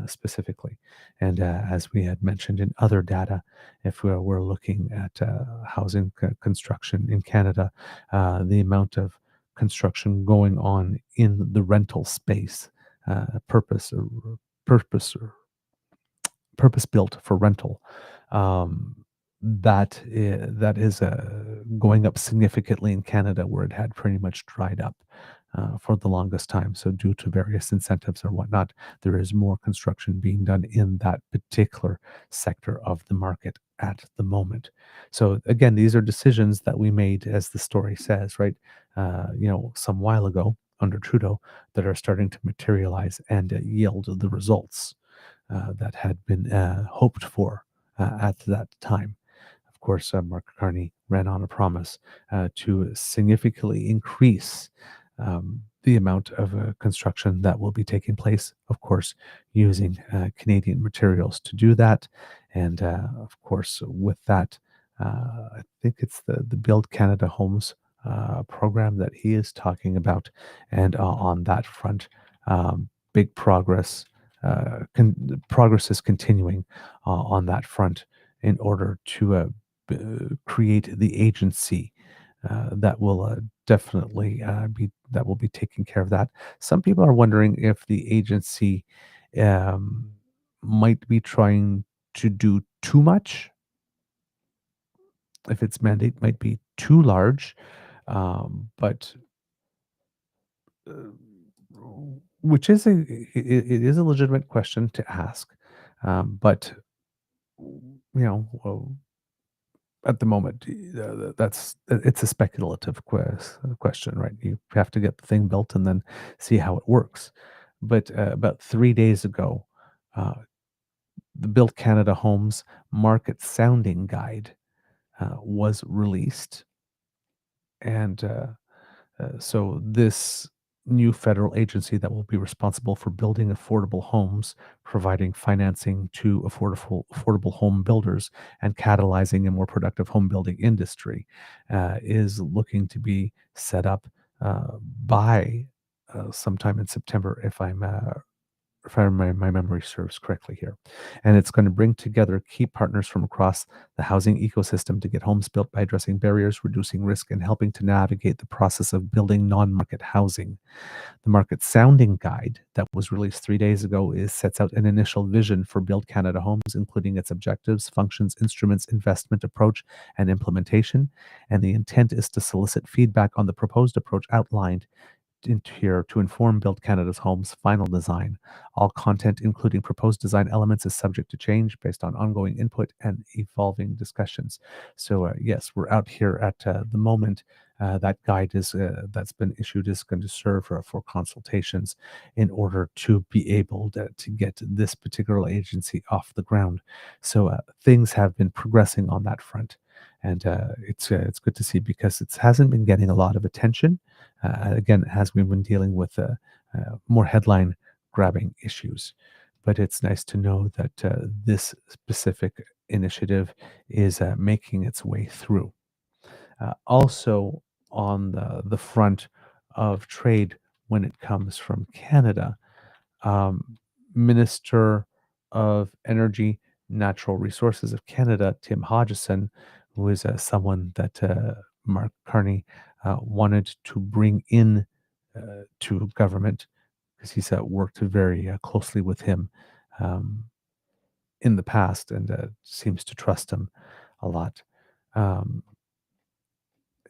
specifically. And as we had mentioned in other data, if we're looking at housing construction in Canada, the amount of construction going on in the rental space, purpose or purpose or purpose built for rental. Um, that is going up significantly in Canada, where it had pretty much dried up for the longest time. So, due to various incentives or whatnot, there is more construction being done in that particular sector of the market at the moment. So, again, these are decisions that we made, as the story says, right? Some while ago under Trudeau, that are starting to materialize and yield the results that had been hoped for at that time. Of course, Mark Carney ran on a promise to significantly increase the amount of construction that will be taking place, of course, using Canadian materials to do that. And of course, with that, I think it's the Build Canada Homes program that he is talking about. And on that front, big progress. Progress is continuing on that front in order to create the agency that will definitely be taking care of that. Some people are wondering if the agency um, might be trying to do too much, if its mandate might be too large, but uh, which is it is a legitimate question to ask, but at the moment, it's a speculative question, right? You have to get the thing built and then see how it works. But about 3 days ago, uh, the Build Canada Homes Market Sounding Guide was released, and so this new federal agency that will be responsible for building affordable homes, providing financing to affordable home builders, and catalyzing a more productive home building industry, is looking to be set up by sometime in September, if my memory serves correctly here. And it's going to bring together key partners from across the housing ecosystem to get homes built by addressing barriers, reducing risk, and helping to navigate the process of building non-market housing. The Market Sounding Guide that was released 3 days ago sets out an initial vision for Build Canada Homes, including its objectives, functions, instruments, investment approach, and implementation. And the intent is to solicit feedback on the proposed approach outlined into here to inform Build Canada's Homes final design. All content, including proposed design elements, is subject to change based on ongoing input and evolving discussions. So, yes, we're out here at the moment. That guide that's been issued is going to serve for consultations in order to be able to get this particular agency off the ground. So things have been progressing on that front, and it's good to see, because it hasn't been getting a lot of attention. Again, as we've been dealing with more headline grabbing issues. But it's nice to know that this specific initiative is making its way through. Also, on the front of trade, when it comes from Canada, Minister of Energy, Natural Resources of Canada, Tim Hodgson, who is someone that Mark Carney wanted to bring in to government, because he's worked very closely with him um, in the past, and seems to trust him a lot. Um,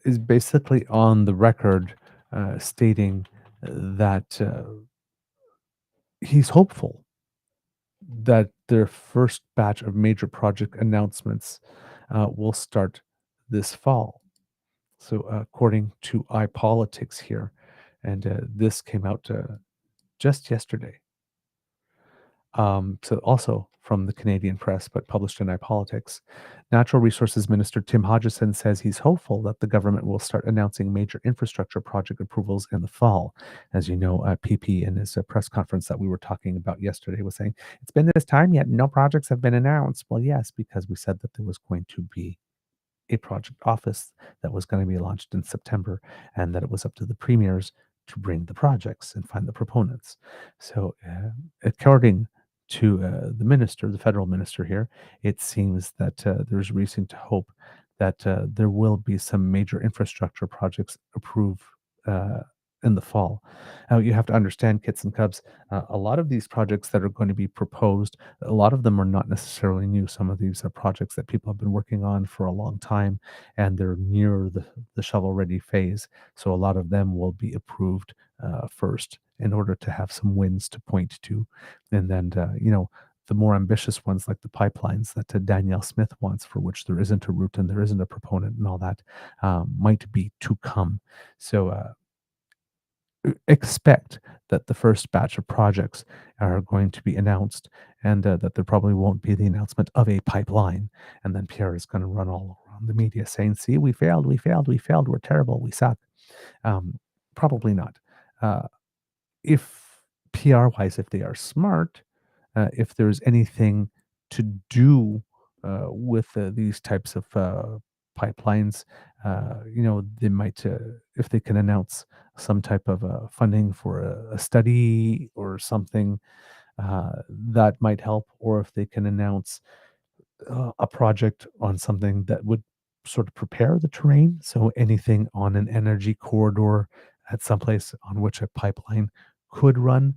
is basically on the record stating that he's hopeful that their first batch of major project announcements will start this fall. So, according to iPolitics here, and this came out just yesterday. So, also from the Canadian press, but published in iPolitics, Natural Resources Minister Tim Hodgson says he's hopeful that the government will start announcing major infrastructure project approvals in the fall. As you know, PP in his press conference that we were talking about yesterday was saying, it's been this time yet no projects have been announced. Well, yes, because we said that there was going to be a project office that was going to be launched in September, and that it was up to the premiers to bring the projects and find the proponents. So, according to the minister, the federal minister here, it seems that there's reason to hope that there will be some major infrastructure projects approved uh, in the fall. Now, you have to understand, kits and cubs, a lot of these projects that are going to be proposed, a lot of them are not necessarily new. Some of these are projects that people have been working on for a long time, and they're near the shovel ready phase. So a lot of them will be approved first in order to have some wins to point to. And then, the more ambitious ones, like the pipelines that Danielle Smith wants, for which there isn't a route and there isn't a proponent and all that, might be to come. So expect that the first batch of projects are going to be announced, and that there probably won't be the announcement of a pipeline. And then Pierre is going to run all around the media saying, see, we failed, we failed, we failed, we're terrible, we suck. Probably not. Uh, if PR wise, if they are smart, if there's anything to do with these types of pipelines, they might, if they can announce some type of funding for a study or something, that might help. Or if they can announce a project on something that would sort of prepare the terrain. So anything on an energy corridor at some place on which a pipeline could run.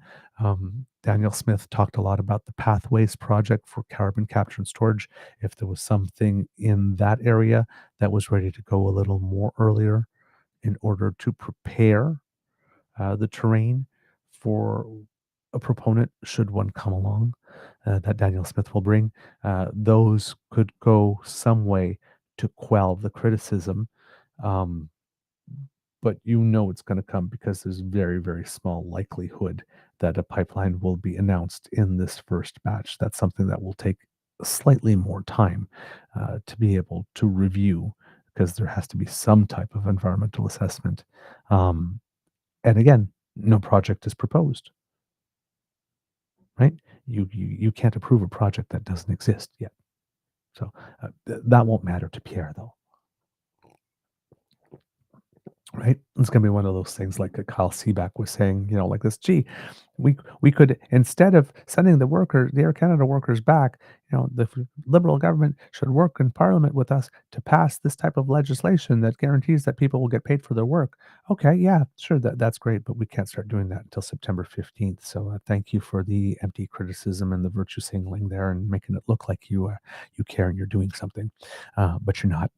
Daniel Smith talked a lot about the Pathways project for carbon capture and storage. If there was something in that area that was ready to go a little more earlier in order to prepare the terrain for a proponent, should one come along, that Daniel Smith will bring, those could go some way to quell the criticism. Um, but it's going to come, because there's very, very small likelihood that a pipeline will be announced in this first batch. That's something that will take slightly more time to be able to review, because there has to be some type of environmental assessment. Um, and again, no project is proposed, right? You can't approve a project that doesn't exist yet. So that won't matter to Pierre, though, right? It's going to be one of those things like Kyle Seaback was saying, like this. Gee, we could, instead of sending the Air Canada workers back, the Liberal government should work in Parliament with us to pass this type of legislation that guarantees that people will get paid for their work. Okay, yeah, sure, that's great, but we can't start doing that until September 15th. So thank you for the empty criticism and the virtue signaling there, and making it look like you care and you're doing something, but you're not.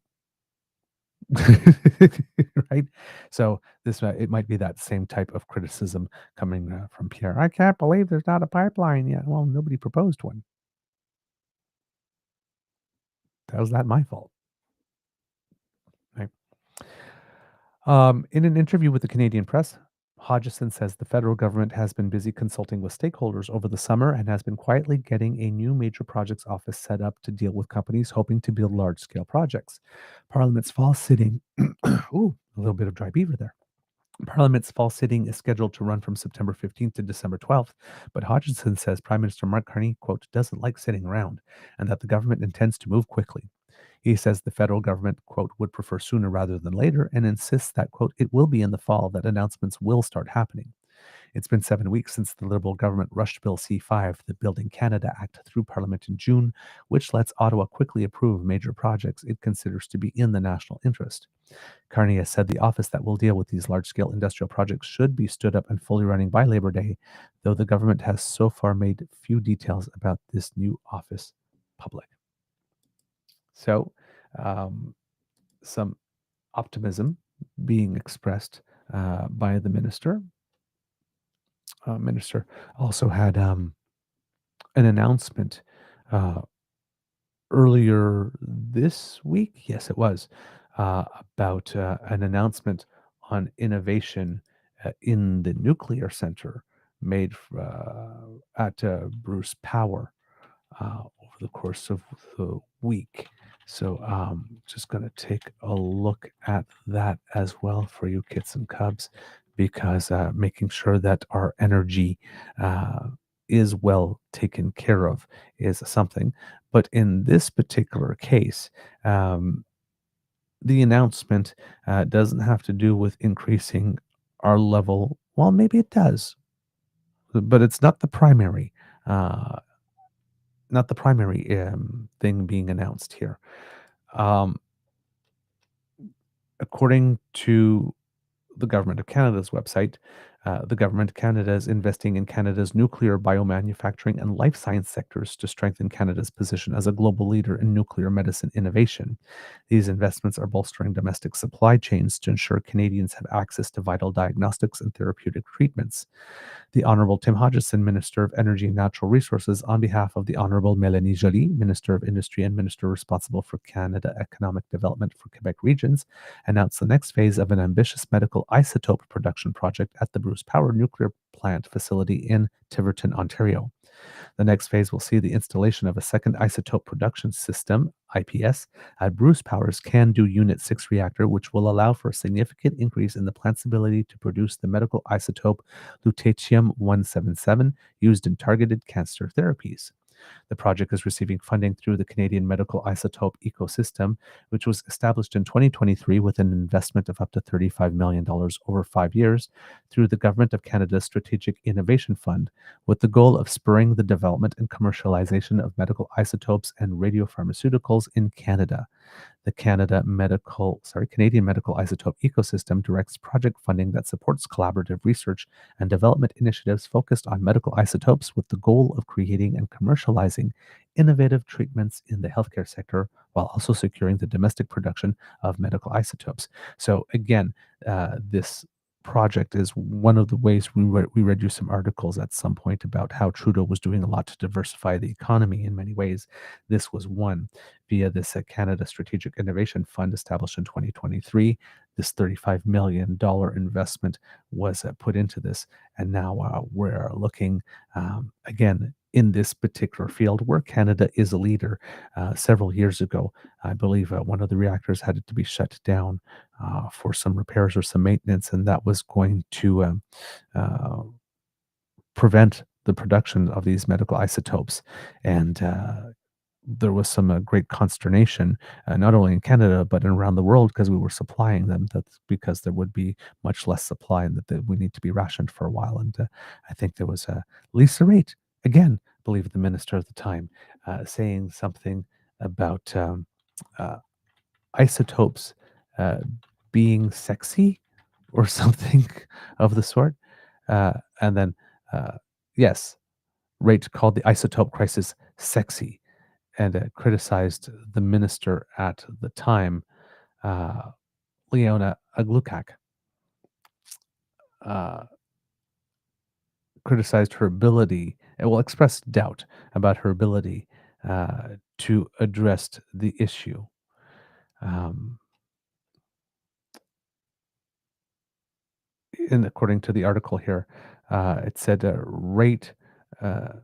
Right? So this it might be that same type of criticism coming from Pierre. I can't believe there's not a pipeline yet. Well, nobody proposed one. How's that my fault? Right? In an interview with the Canadian Press, Hodgson says the federal government has been busy consulting with stakeholders over the summer and has been quietly getting a new major projects office set up to deal with companies hoping to build large scale projects. Parliament's fall sitting, ooh, a little bit of dry beaver there. Parliament's fall sitting is scheduled to run from September 15th to December 12th, but Hodgson says Prime Minister Mark Carney, quote, doesn't like sitting around, and that the government intends to move quickly. He says the federal government, quote, would prefer sooner rather than later, and insists that, quote, it will be in the fall that announcements will start happening. It's been 7 weeks since the Liberal government rushed Bill C5, the Building Canada Act, through Parliament in June, which lets Ottawa quickly approve major projects it considers to be in the national interest. Carney has said the office that will deal with these large-scale industrial projects should be stood up and fully running by Labor Day, though the government has so far made few details about this new office public. So, um, some optimism being expressed by the minister. Minister also had an announcement uh, earlier this week. Yes, it was about an announcement on innovation in the nuclear center made at Bruce Power over the course of the week. So just going to take a look at that as well for you kits and cubs, because making sure that our energy is well taken care of is something. But in this particular case, the announcement doesn't have to do with increasing our level. Well, maybe it does, but it's not the primary. Uh, not the primary thing being announced here. Um, According to the Government of Canada's website, the Government of Canada is investing in Canada's nuclear biomanufacturing and life science sectors to strengthen Canada's position as a global leader in nuclear medicine innovation. These investments are bolstering domestic supply chains to ensure Canadians have access to vital diagnostics and therapeutic treatments. The Honorable Tim Hodgson, Minister of Energy and Natural Resources, on behalf of the Honorable Mélanie Joly, Minister of Industry and Minister responsible for Canada Economic Development for Quebec Regions, announced the next phase of an ambitious medical isotope production project at the Bruce Power Nuclear Plant facility in Tiverton, Ontario. The next phase will see the installation of a second isotope production system, IPS, at Bruce Power's CANDU Unit 6 reactor, which will allow for a significant increase in the plant's ability to produce the medical isotope lutetium-177 used in targeted cancer therapies. The project is receiving funding through the Canadian Medical Isotope Ecosystem, which was established in 2023 with an investment of up to $35 million over 5 years through the Government of Canada's Strategic Innovation Fund, with the goal of spurring the development and commercialization of medical isotopes and radiopharmaceuticals in Canada. The Canadian Medical Isotope Ecosystem directs project funding that supports collaborative research and development initiatives focused on medical isotopes with the goal of creating and commercializing innovative treatments in the healthcare sector while also securing the domestic production of medical isotopes. So again, this project is one of the ways we read you some articles at some point about how Trudeau was doing a lot to diversify the economy in many ways. This was one via this Canada Strategic Innovation Fund established in 2023. This $35 million investment was put into this. And now we're looking again in this particular field where Canada is a leader. Several years ago, I believe one of the reactors had to be shut down for some repairs or some maintenance, and that was going to prevent the production of these medical isotopes. And there was some great consternation, not only in Canada but around the world, because we were supplying them. That's because there would be much less supply, and that we need to be rationed for a while. And I think there was Lisa Raitt, again, I believe the minister at the time, saying something about isotopes uh, being sexy or something of the sort. And then, yes, Raitt called the isotope crisis sexy and criticized the minister at the time, uh, Leona Aglukak, uh, criticized her ability, expressed doubt about her ability to address the issue. Um, and according to the article here, it said Raitt, uh,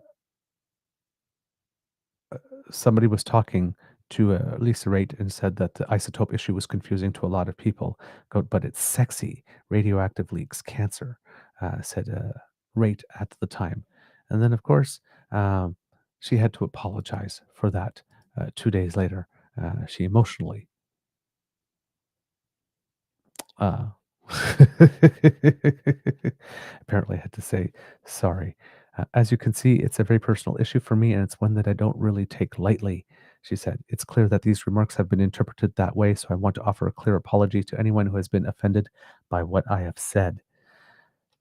somebody was talking to Lisa Raitt and said that the isotope issue was confusing to a lot of people. But it's sexy. Radioactive leaks, cancer, said Raitt at the time. And then, of course, um, she had to apologize for that 2 days later. She emotionally uh, apparently had to say sorry. As you can see, it's a very personal issue for me, and it's one that I don't really take lightly, she said. It's clear that these remarks have been interpreted that way, so I want to offer a clear apology to anyone who has been offended by what I have said.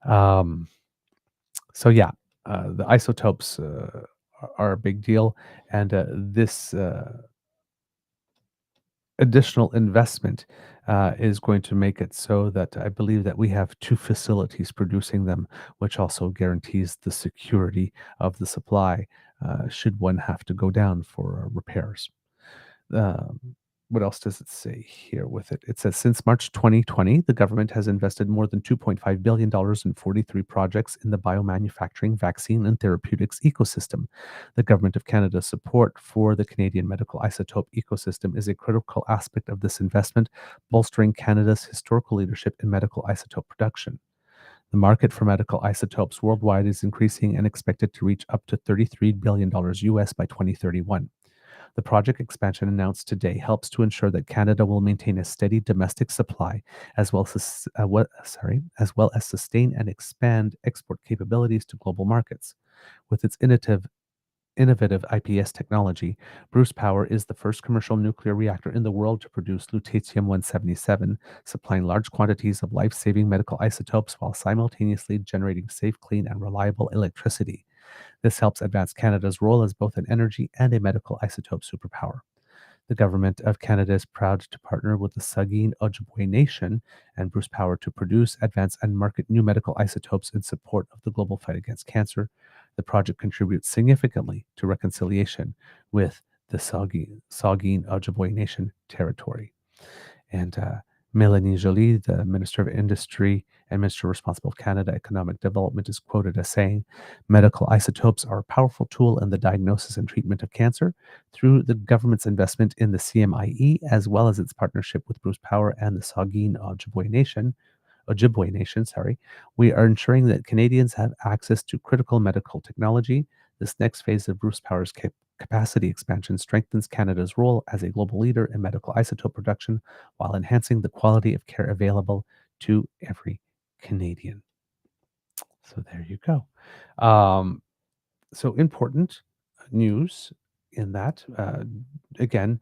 Um, so, yeah, the isotopes are a big deal, and this additional investment is going to make it so that I believe that we have two facilities producing them, which also guarantees the security of the supply should one have to go down for repairs. Um, what else does it say here with it? It says since March 2020, the government has invested more than $2.5 billion in 43 projects in the biomanufacturing, vaccine, and therapeutics ecosystem. The Government of Canada's support for the Canadian medical isotope ecosystem is a critical aspect of this investment, bolstering Canada's historical leadership in medical isotope production. The market for medical isotopes worldwide is increasing and expected to reach up to $33 billion US by 2031. The project expansion announced today helps to ensure that Canada will maintain a steady domestic supply, as well as sustain and expand export capabilities to global markets. With its innovative IPS technology, Bruce Power is the first commercial nuclear reactor in the world to produce lutetium-177, supplying large quantities of life-saving medical isotopes while simultaneously generating safe, clean, and reliable electricity. This helps advance Canada's role as both an energy and a medical isotope superpower. The government of Canada is proud to partner with the Saugeen Ojibwe Nation and Bruce Power to produce, advance, and market new medical isotopes in support of the global fight against cancer. The project contributes significantly to reconciliation with the Saugeen Ojibwe Nation territory. And Melanie Joly, the Minister of Industry and Minister responsible for Canada Economic Development, is quoted as saying, medical isotopes are a powerful tool in the diagnosis and treatment of cancer. Through the government's investment in the CMIE, as well as its partnership with Bruce Power and the Saugeen Ojibwe Nation, we are ensuring that Canadians have access to critical medical technology. This next phase of Bruce Power's capacity expansion strengthens Canada's role as a global leader in medical isotope production while enhancing the quality of care available to every Canadian. So there you go. Um, so important news in that, again,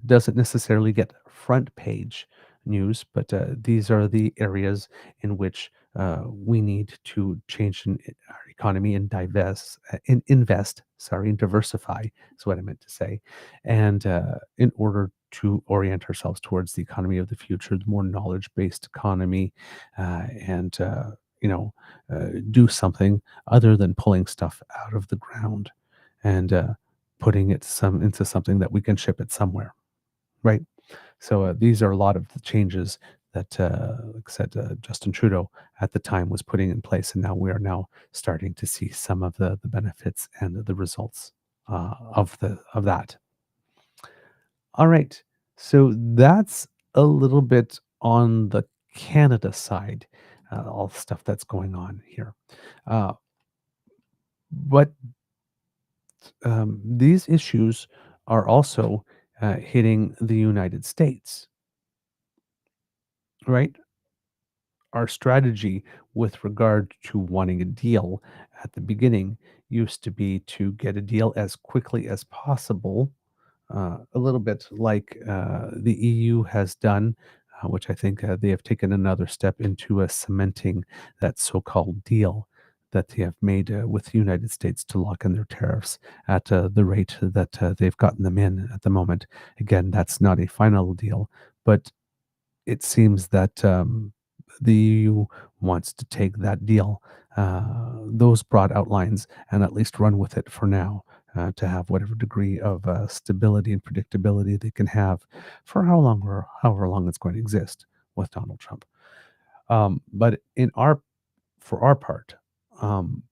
doesn't necessarily get front page news, but these are the areas in which we need to change our economy and and diversify is what I meant to say. And in order to orient ourselves towards the economy of the future, the more knowledge-based economy, and do something other than pulling stuff out of the ground and putting it into something that we can ship it somewhere, right? So these are a lot of the changes that, like I said, Justin Trudeau at the time was putting in place, and now we are now starting to see some of the benefits and the results of that. All right, so that's a little bit on the Canada side, all the stuff that's going on here. Uh, but these issues are also hitting the United States, right? Our strategy with regard to wanting a deal at the beginning used to be to get a deal as quickly as possible, a little bit like the EU has done, which I think they have taken another step into cementing that so called deal that they have made with the United States to lock in their tariffs at the rate that they've gotten them in at the moment. Again, that's not a final deal, but it seems that the EU wants to take that deal, those broad outlines, and at least run with it for now, to have whatever degree of stability and predictability they can have for how long or however long it's going to exist with Donald Trump. But for our part, um,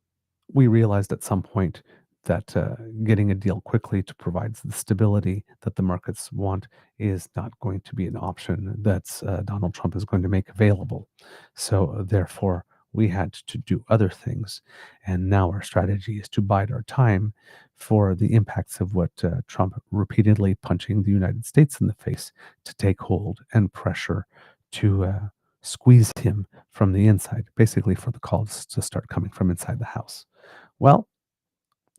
we realized at some point that getting a deal quickly to provide the stability that the markets want is not going to be an option that Donald Trump is going to make available. So, therefore, we had to do other things. And now our strategy is to bide our time for the impacts of what Trump repeatedly punching the United States in the face to take hold and pressure to squeeze him from the inside, basically for the calls to start coming from inside the house. Well,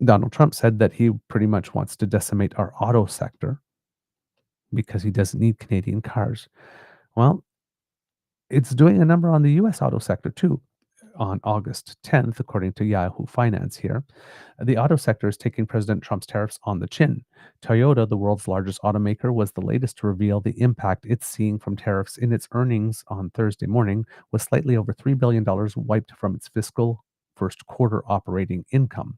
Donald Trump said that he pretty much wants to decimate our auto sector because he doesn't need Canadian cars. Well, it's doing a number on the US auto sector too. On August 10th, according to Yahoo Finance here, the auto sector is taking President Trump's tariffs on the chin. Toyota, the world's largest automaker, was the latest to reveal the impact it's seeing from tariffs in its earnings on Thursday morning, with slightly over $3 billion wiped from its fiscal first quarter operating income.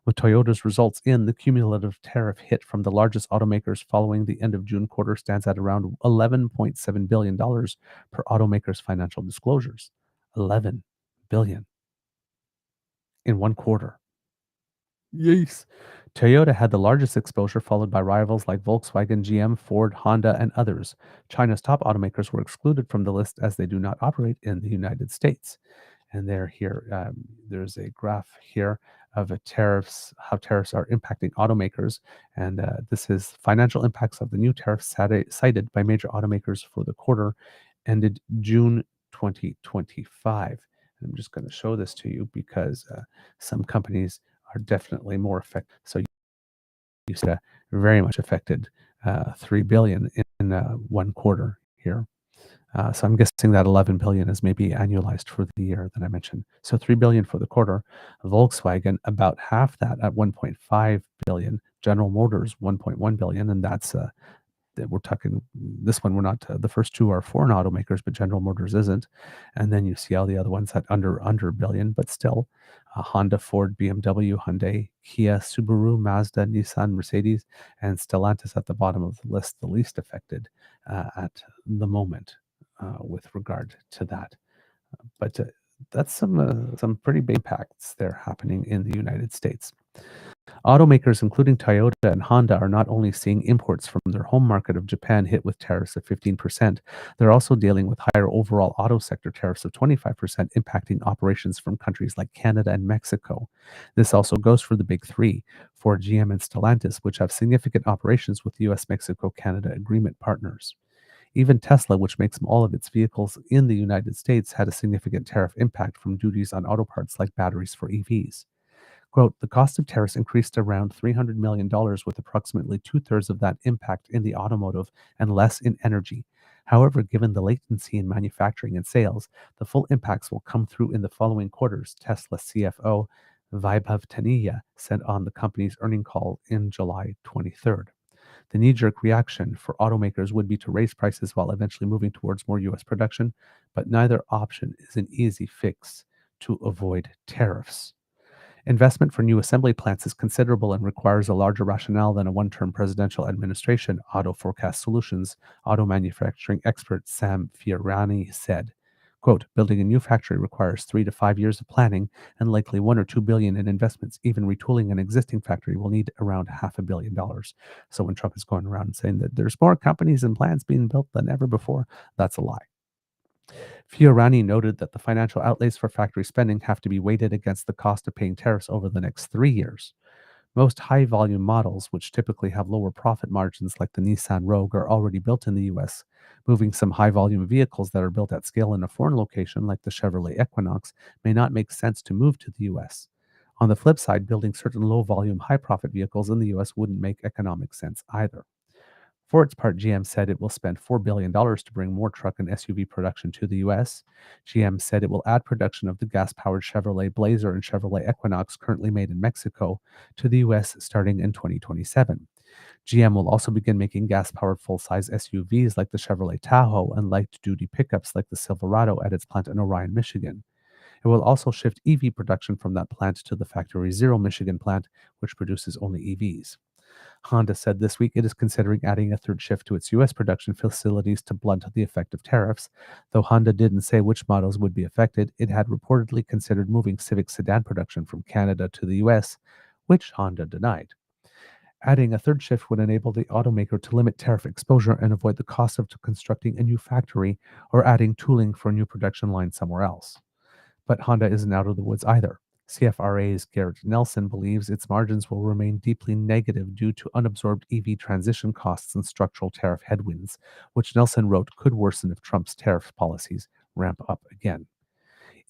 With Toyota's results in, the cumulative tariff hit from the largest automakers following the end of June quarter stands at around $11.7 billion per automaker's financial disclosures. 11 billion in one quarter. Yes. Toyota had the largest exposure, followed by rivals like Volkswagen, GM, Ford, Honda, and others. China's top automakers were excluded from the list as they do not operate in the United States. And there's a graph here of how tariffs are impacting automakers. And this is financial impacts of the new tariffs cited by major automakers for the quarter ended June 2025. And I'm just going to show this to you because some companies are definitely more effective. So you said very much affected $3 billion in one quarter here. So I'm guessing that 11 billion is maybe annualized for the year that I mentioned. So 3 billion for the quarter. Volkswagen, about half that at 1.5 billion. General Motors, 1.1 billion, and that's that we're talking this one. We're not the first two are foreign automakers, but General Motors isn't. And then you see all the other ones at under a billion, but still, Honda, Ford, BMW, Hyundai, Kia, Subaru, Mazda, Nissan, Mercedes, and Stellantis at the bottom of the list, the least affected at the moment with regard to that. But that's some pretty big impacts there happening in the United States. Automakers, including Toyota and Honda, are not only seeing imports from their home market of Japan hit with tariffs of 15%, they're also dealing with higher overall auto sector tariffs of 25%, impacting operations from countries like Canada and Mexico. This also goes for the big three, Ford, GM, and Stellantis, which have significant operations with US, Mexico, Canada agreement partners. Even Tesla, which makes all of its vehicles in the United States, had a significant tariff impact from duties on auto parts like batteries for EVs. Quote, the cost of tariffs increased around $300 million, with approximately two-thirds of that impact in the automotive and less in energy. However, given the latency in manufacturing and sales, the full impacts will come through in the following quarters, Tesla CFO Vaibhav Taneja said on the company's earnings call in July 23rd. The knee-jerk reaction for automakers would be to raise prices while eventually moving towards more U.S. production, but neither option is an easy fix to avoid tariffs. Investment for new assembly plants is considerable and requires a larger rationale than a one-term presidential administration, Auto Forecast Solutions auto manufacturing expert Sam Fiorani said. Quote, building a new factory requires 3 to 5 years of planning and likely 1 or 2 billion in investments. Even retooling an existing factory will need around $500 million. So when Trump is going around and saying that there's more companies and plants being built than ever before, that's a lie. Fiorani noted that the financial outlays for factory spending have to be weighted against the cost of paying tariffs over the next 3 years. Most high-volume models, which typically have lower profit margins like the Nissan Rogue, are already built in the U.S. Moving some high-volume vehicles that are built at scale in a foreign location like the Chevrolet Equinox may not make sense to move to the U.S. On the flip side, building certain low-volume, high-profit vehicles in the U.S. wouldn't make economic sense either. For its part, GM said it will spend $4 billion to bring more truck and SUV production to the U.S. GM said it will add production of the gas-powered Chevrolet Blazer and Chevrolet Equinox currently made in Mexico to the U.S. starting in 2027. GM will also begin making gas-powered full-size SUVs like the Chevrolet Tahoe and light-duty pickups like the Silverado at its plant in Orion, Michigan. It will also shift EV production from that plant to the Factory Zero Michigan plant, which produces only EVs. Honda said this week it is considering adding a third shift to its U.S. production facilities to blunt the effect of tariffs. Though Honda didn't say which models would be affected, it had reportedly considered moving Civic sedan production from Canada to the U.S., which Honda denied. Adding a third shift would enable the automaker to limit tariff exposure and avoid the cost of constructing a new factory or adding tooling for a new production line somewhere else. But Honda isn't out of the woods either. CFRA's Garrett Nelson believes its margins will remain deeply negative due to unabsorbed EV transition costs and structural tariff headwinds, which Nelson wrote could worsen if Trump's tariff policies ramp up again.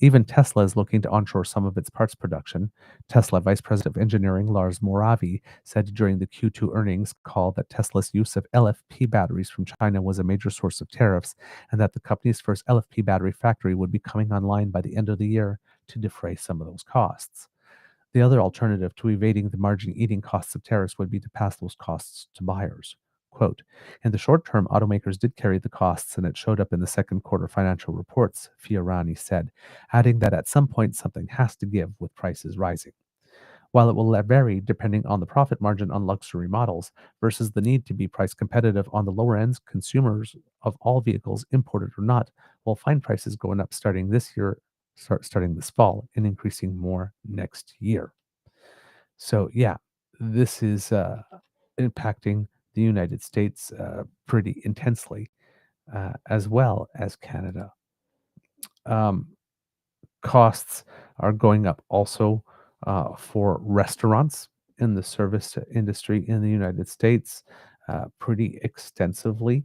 Even Tesla is looking to onshore some of its parts production. Tesla Vice President of Engineering Lars Moravi said during the Q2 earnings call that Tesla's use of LFP batteries from China was a major source of tariffs, and that the company's first LFP battery factory would be coming online by the end of the year to defray some of those costs. The other alternative to evading the margin-eating costs of tariffs would be to pass those costs to buyers. Quote, in the short term, automakers did carry the costs, and it showed up in the second quarter financial reports, Fiorani said, adding that at some point something has to give with prices rising. While it will vary depending on the profit margin on luxury models versus the need to be price competitive on the lower ends, consumers of all vehicles, imported or not, will find prices going up starting this year, starting this fall, and increasing more next year. So yeah, this is impacting the United States pretty intensely, as well as Canada. Costs are going up also for restaurants in the service industry in the United States pretty extensively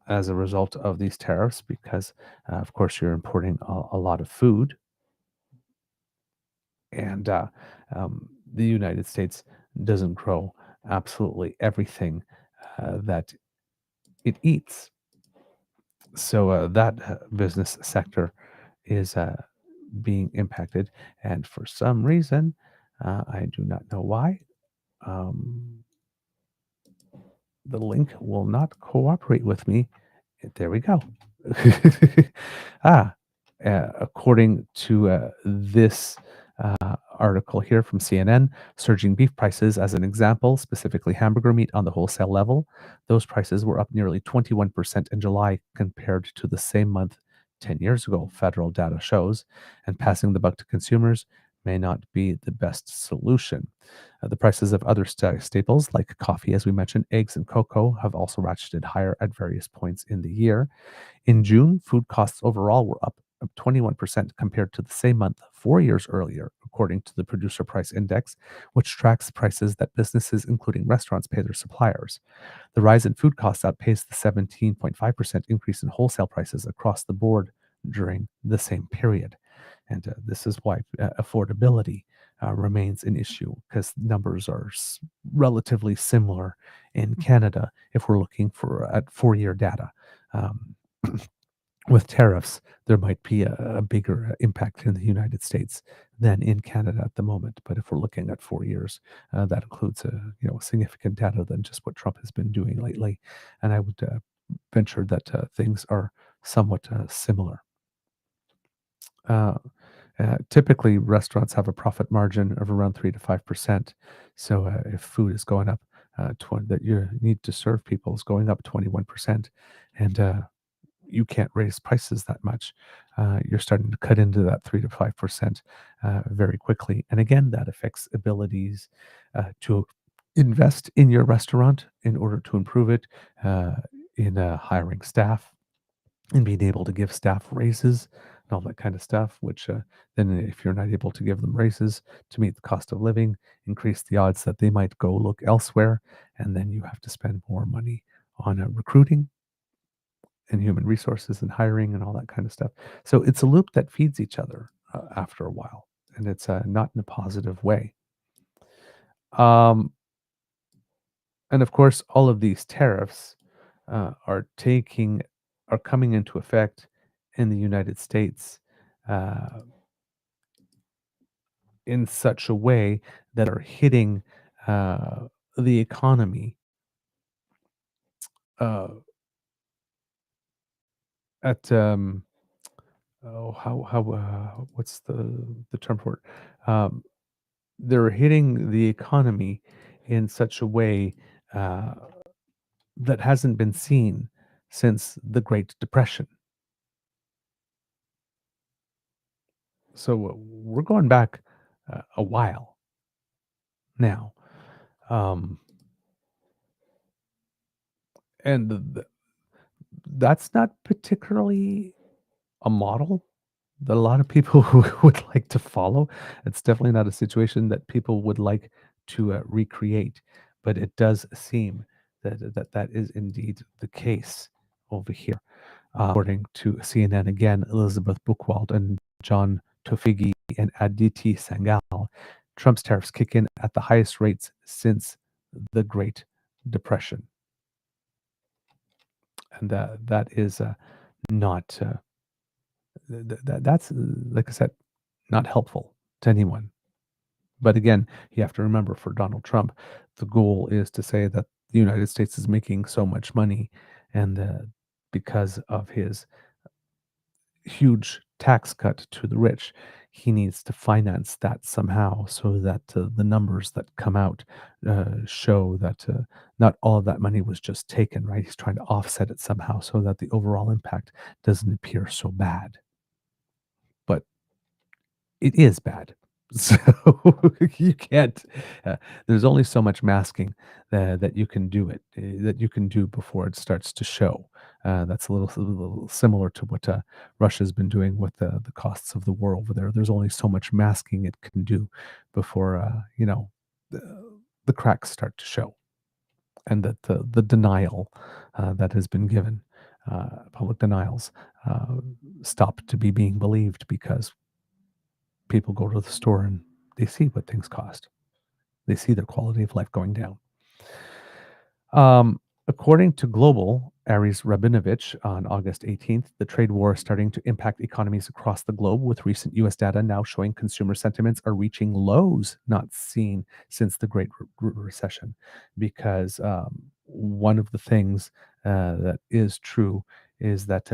as a result of these tariffs because, of course, you're importing a lot of food. And the United States doesn't grow absolutely everything that it eats. So that business sector is being impacted, and for some reason, I do not know why, um, the link will not cooperate with me. There we go. ah, According to this article here from CNN, surging beef prices as an example, specifically hamburger meat on the wholesale level, those prices were up nearly 21% in July compared to the same month 10 years ago, federal data shows, and passing the buck to consumers may not be the best solution. The prices of other staples like coffee, as we mentioned, eggs, and cocoa have also ratcheted higher at various points in the year. In June, food costs overall were up 21% compared to the same month 4 years earlier, according to the Producer Price Index, which tracks prices that businesses, including restaurants, pay their suppliers. The rise in food costs outpaced the 17.5% increase in wholesale prices across the board during the same period. And this is why affordability remains an issue, because numbers are relatively similar in Canada if we're looking for at 4 year data. Um, with tariffs, there might be a bigger impact in the United States than in Canada at the moment. But if we're looking at 4 years, that includes significant data than just what Trump has been doing lately. And I would venture that things are somewhat similar. Typically, restaurants have a profit margin of around 3 to 5%. So if food is going up, that you need to serve people is going up 21%, and you can't raise prices that much. You're starting to cut into that 3 to 5% very quickly, and again, that affects abilities to invest in your restaurant in order to improve it, in hiring staff and being able to give staff raises and all that kind of stuff, which then if you're not able to give them raises to meet the cost of living, increase the odds that they might go look elsewhere. And then you have to spend more money on recruiting and human resources and hiring and all that kind of stuff. So it's a loop that feeds each other after a while, and it's not in a positive way. Um, and of course, all of these tariffs uh, are taking are coming into effect in the United States uh, in such a way that are hitting uh, the economy uh, at how what's the term for it? They're hitting the economy in such a way uh, that hasn't been seen since the Great Depression. So we're going back a while now. Um, and that's not particularly a model that a lot of people would like to follow. It's definitely not a situation that people would like to recreate, but it does seem that is indeed the case over here. According to CNN again, Elizabeth Buchwald and John Tofigi and Aditi Sangal, Trump's tariffs kick in at the highest rates since the Great Depression, and that is not that's like I said, not helpful to anyone. But again, you have to remember for Donald Trump, the goal is to say that the United States is making so much money, and because of his huge tax cut to the rich, he needs to finance that somehow so that the numbers that come out show that not all of that money was just taken, right? He's trying to offset it somehow so that the overall impact doesn't appear so bad. But it is bad. So you can't, there's only so much masking that you can do that you can do before it starts to show. That's a little similar to what Russia's been doing with the costs of the war over there. There's only so much masking it can do before, the cracks start to show. And that the denial that has been given, public denials, uh, stop to be being believed because people go to the store and they see what things cost. They see their quality of life going down. According to Global, Aries Rabinovich on August 18th, the trade war is starting to impact economies across the globe, with recent U.S. data now showing consumer sentiments are reaching lows not seen since the Great Recession. Because one of the things that is true is that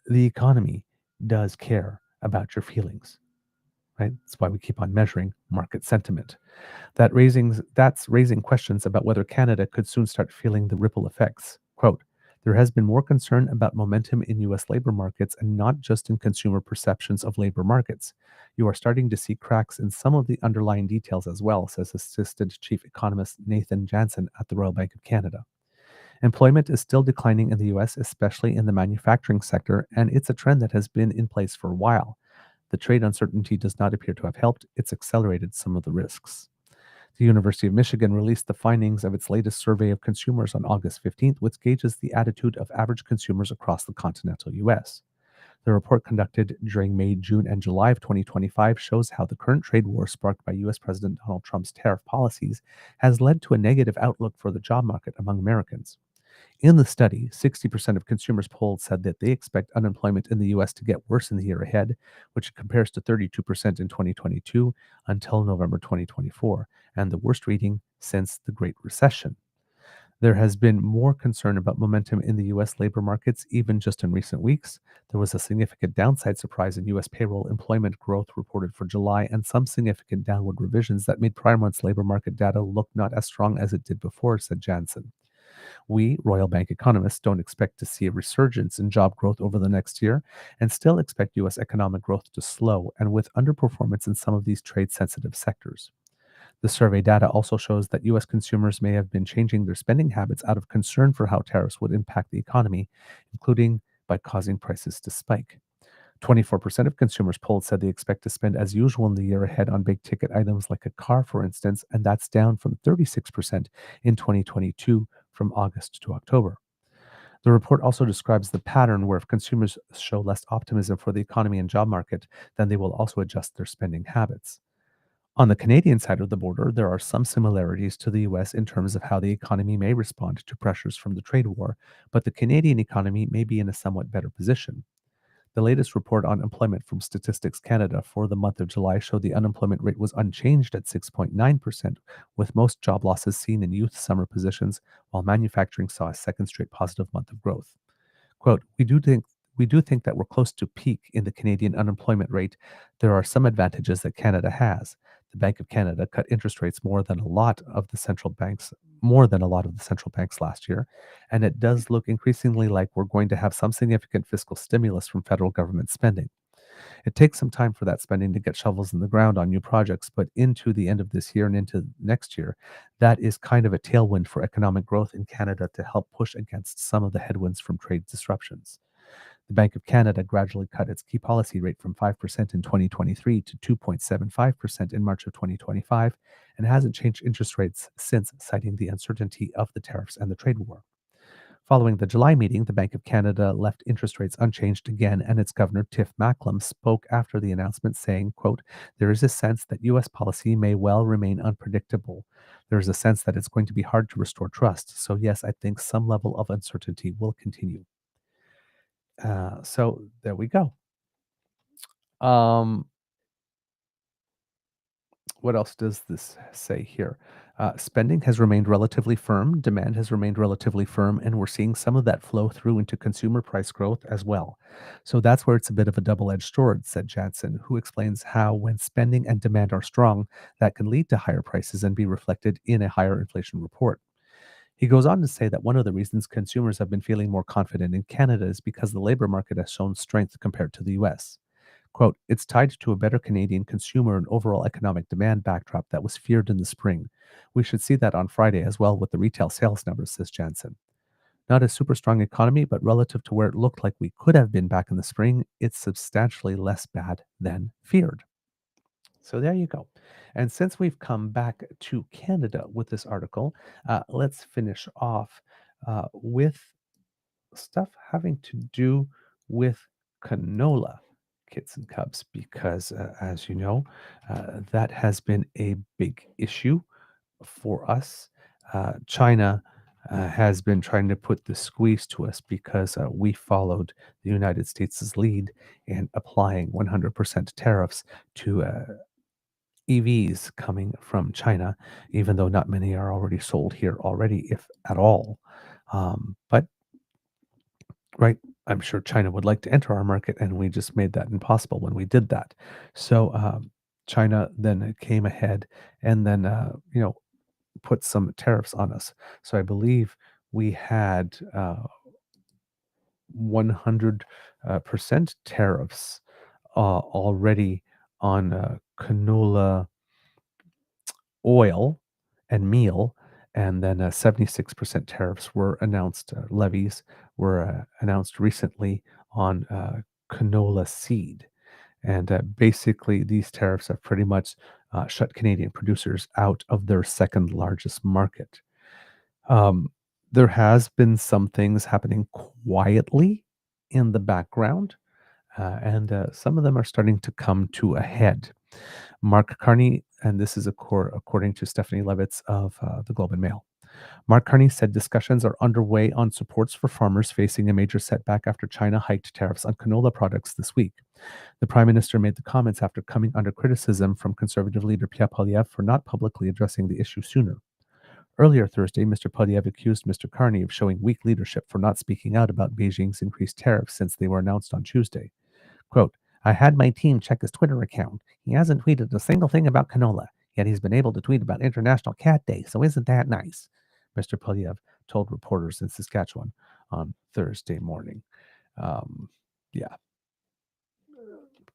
the economy does care about your feelings, right? That's why we keep on measuring market sentiment. That's raising questions about whether Canada could soon start feeling the ripple effects. Quote, there has been more concern about momentum in US labor markets and not just in consumer perceptions of labor markets. You are starting to see cracks in some of the underlying details as well, says Assistant Chief Economist Nathan Jansen at the Royal Bank of Canada. Employment is still declining in the US, especially in the manufacturing sector, and it's a trend that has been in place for a while. The trade uncertainty does not appear to have helped, it's accelerated some of the risks. The University of Michigan released the findings of its latest survey of consumers on August 15th, which gauges the attitude of average consumers across the continental US. The report conducted during May, June, and July of 2025 shows how the current trade war sparked by US President Donald Trump's tariff policies has led to a negative outlook for the job market among Americans. In the study, 60% of consumers polled said that they expect unemployment in the US to get worse in the year ahead, which compares to 32% in 2022 until November 2024, and the worst reading since the Great Recession. There has been more concern about momentum in the US labor markets even just in recent weeks. There was a significant downside surprise in US payroll employment growth reported for July, and some significant downward revisions that made prior month's labor market data look not as strong as it did before, said Jansen. We, Royal Bank economists, don't expect to see a resurgence in job growth over the next year and still expect U.S. economic growth to slow, and with underperformance in some of these trade sensitive sectors. The survey data also shows that U.S. consumers may have been changing their spending habits out of concern for how tariffs would impact the economy, including by causing prices to spike. 24% of consumers polled said they expect to spend as usual in the year ahead on big ticket items like a car, for instance, and that's down from 36% in 2022 from August to October. The report also describes the pattern where if consumers show less optimism for the economy and job market, then they will also adjust their spending habits. On the Canadian side of the border, there are some similarities to the US in terms of how the economy may respond to pressures from the trade war, but the Canadian economy may be in a somewhat better position. The latest report on employment from Statistics Canada for the month of July showed the unemployment rate was unchanged at 6.9%, with most job losses seen in youth summer positions, while manufacturing saw a second straight positive month of growth. Quote, we do think that we're close to peak in the Canadian unemployment rate. There are some advantages that Canada has. The Bank of Canada cut interest rates more than a lot of the central banks last year, and it does look increasingly like we're going to have some significant fiscal stimulus from federal government spending. It takes some time for that spending to get shovels in the ground on new projects, but into the end of this year and into next year, that is kind of a tailwind for economic growth in Canada to help push against some of the headwinds from trade disruptions. The Bank of Canada gradually cut its key policy rate from 5% in 2023 to 2.75% in March of 2025 and hasn't changed interest rates since, citing the uncertainty of the tariffs and the trade war. Following the July meeting, the Bank of Canada left interest rates unchanged again, and its governor, Tiff Macklem, spoke after the announcement saying, quote, there is a sense that U.S. policy may well remain unpredictable. There is a sense that it's going to be hard to restore trust. So yes, I think some level of uncertainty will continue. So there we go. Um, what else does this say here? Spending has remained relatively firm, demand has remained relatively firm, and we're seeing some of that flow through into consumer price growth as well. So that's where it's a bit of a double-edged sword, said Jansen, who explains how when spending and demand are strong, that can lead to higher prices and be reflected in a higher inflation report. He goes on to say that one of the reasons consumers have been feeling more confident in Canada is because the labor market has shown strength compared to the US. Quote, it's tied to a better Canadian consumer and overall economic demand backdrop that was feared in the spring. We should see that on Friday as well with the retail sales numbers, says Jansen. Not a super strong economy, but relative to where it looked like we could have been back in the spring, it's substantially less bad than feared. So there you go. And since we've come back to Canada with this article, let's finish off with stuff having to do with canola, kids and cubs, because as you know, that has been a big issue for us. China has been trying to put the squeeze to us because we followed the United States' lead in applying 100% tariffs to EVs coming from China, even though not many are already sold here already, if at all. But right, I'm sure China would like to enter our market, and we just made that impossible when we did that. So China then came ahead and then put some tariffs on us. So I believe we had 100% tariffs already on canola oil and meal, and then 76% tariffs were announced, levies were announced recently on canola seed. And basically, these tariffs have pretty much shut Canadian producers out of their second largest market. Um, there has been some things happening quietly in the background, and some of them are starting to come to a head. Mark Carney, and this is according to Stephanie Levitz of the Globe and Mail. Mark Carney said discussions are underway on supports for farmers facing a major setback after China hiked tariffs on canola products this week. The Prime Minister made the comments after coming under criticism from Conservative leader Pierre Poilievre for not publicly addressing the issue sooner. Earlier Thursday, Mr. Poilievre accused Mr. Carney of showing weak leadership for not speaking out about Beijing's increased tariffs since they were announced on Tuesday. Quote, I had my team check his Twitter account. He hasn't tweeted a single thing about canola, yet he's been able to tweet about International Cat Day, so isn't that nice? Mr. Poilievre told reporters in Saskatchewan on Thursday morning. Yeah.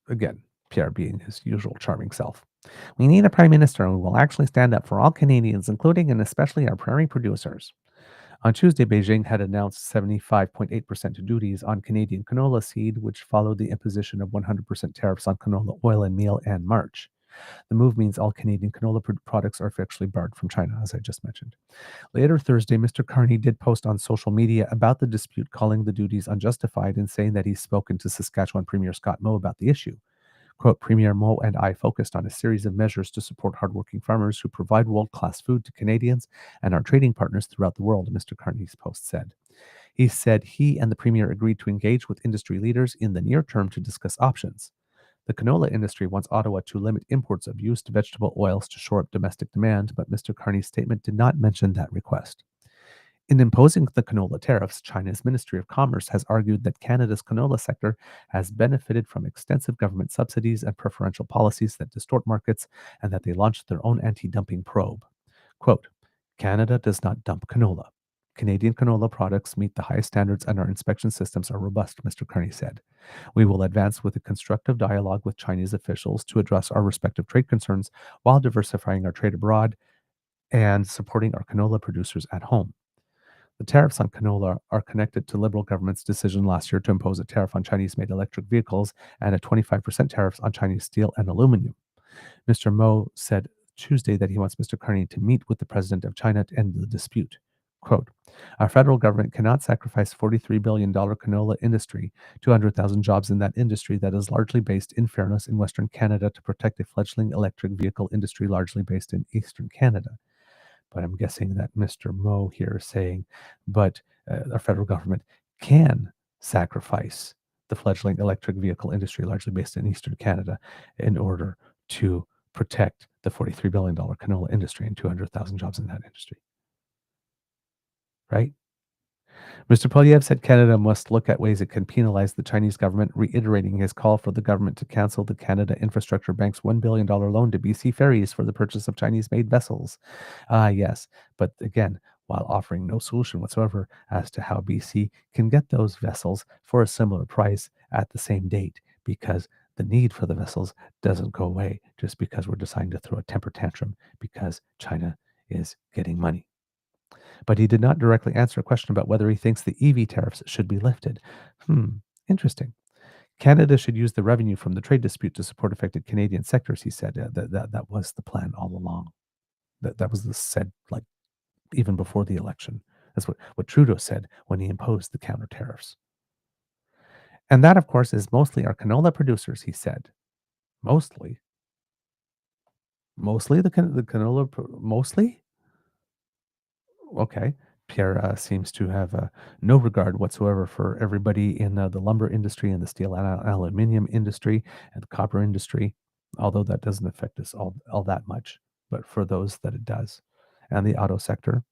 Again, Pierre being his usual charming self. We need a prime minister who will actually stand up for all Canadians, including and especially our prairie producers. On Tuesday, Beijing had announced 75.8% duties on Canadian canola seed, which followed the imposition of 100% tariffs on canola oil and meal in March. The move means all Canadian canola products are officially barred from China, as I just mentioned. Later Thursday, Mr. Carney did post on social media about the dispute, calling the duties unjustified and saying that he's spoken to Saskatchewan Premier Scott Moe about the issue. Quote, Premier Moe and I focused on a series of measures to support hardworking farmers who provide world-class food to Canadians and our trading partners throughout the world, Mr. Carney's post said. He said he and the Premier agreed to engage with industry leaders in the near term to discuss options. The canola industry wants Ottawa to limit imports of used vegetable oils to shore up domestic demand, but Mr. Carney's statement did not mention that request. In imposing the canola tariffs, China's Ministry of Commerce has argued that Canada's canola sector has benefited from extensive government subsidies and preferential policies that distort markets, and that they launched their own anti-dumping probe. Quote, Canada does not dump canola. Canadian canola products meet the highest standards and our inspection systems are robust, Mr. Carney said. We will advance with a constructive dialogue with Chinese officials to address our respective trade concerns while diversifying our trade abroad and supporting our canola producers at home. The tariffs on canola are connected to Liberal government's decision last year to impose a tariff on Chinese-made electric vehicles and a 25% tariff on Chinese steel and aluminum. Mr. Moe said Tuesday that he wants Mr. Carney to meet with the president of China to end the dispute. Quote, our federal government cannot sacrifice $43 billion canola industry, 200,000 jobs in that industry that is largely based, in fairness, in Western Canada to protect a fledgling electric vehicle industry largely based in Eastern Canada. But I'm guessing that Mr. Moe here is saying, but our federal government can sacrifice the fledgling electric vehicle industry, largely based in Eastern Canada, in order to protect the $43 billion canola industry and 200,000 jobs in that industry. Right? Mr. Poilievre said Canada must look at ways it can penalize the Chinese government, reiterating his call for the government to cancel the Canada Infrastructure Bank's $1 billion loan to BC Ferries for the purchase of Chinese-made vessels. Yes, but again, while offering no solution whatsoever as to how BC can get those vessels for a similar price at the same date, because the need for the vessels doesn't go away just because we're deciding to throw a temper tantrum because China is getting money. But he did not directly answer a question about whether he thinks the EV tariffs should be lifted. Interesting. Canada should use the revenue from the trade dispute to support affected Canadian sectors, he said. That was the plan all along. That was said like even before the election. That's what Trudeau said when he imposed the counter tariffs. And that, of course, is mostly our canola producers, he said. Mostly the canola, mostly? Okay. Pierre seems to have no regard whatsoever for everybody in the lumber industry and the steel and aluminum industry and the copper industry, although that doesn't affect us all that much. But for those that it does, and the auto sector,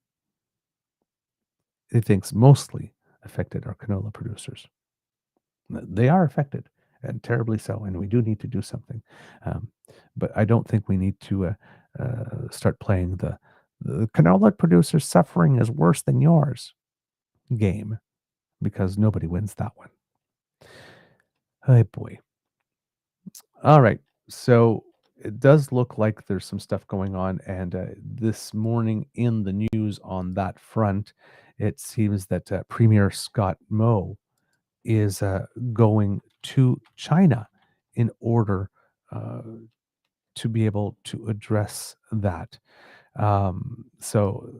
he thinks mostly affected are canola producers. They are affected, and terribly so, and we do need to do something. Um, but I don't think we need to start playing the canola producer's suffering is worse than yours game, because nobody wins that one. Hey boy. All right. So it does look like there's some stuff going on, and this morning in the news on that front, it seems that Premier Scott Moe is going to China in order uh, to be able to address that. So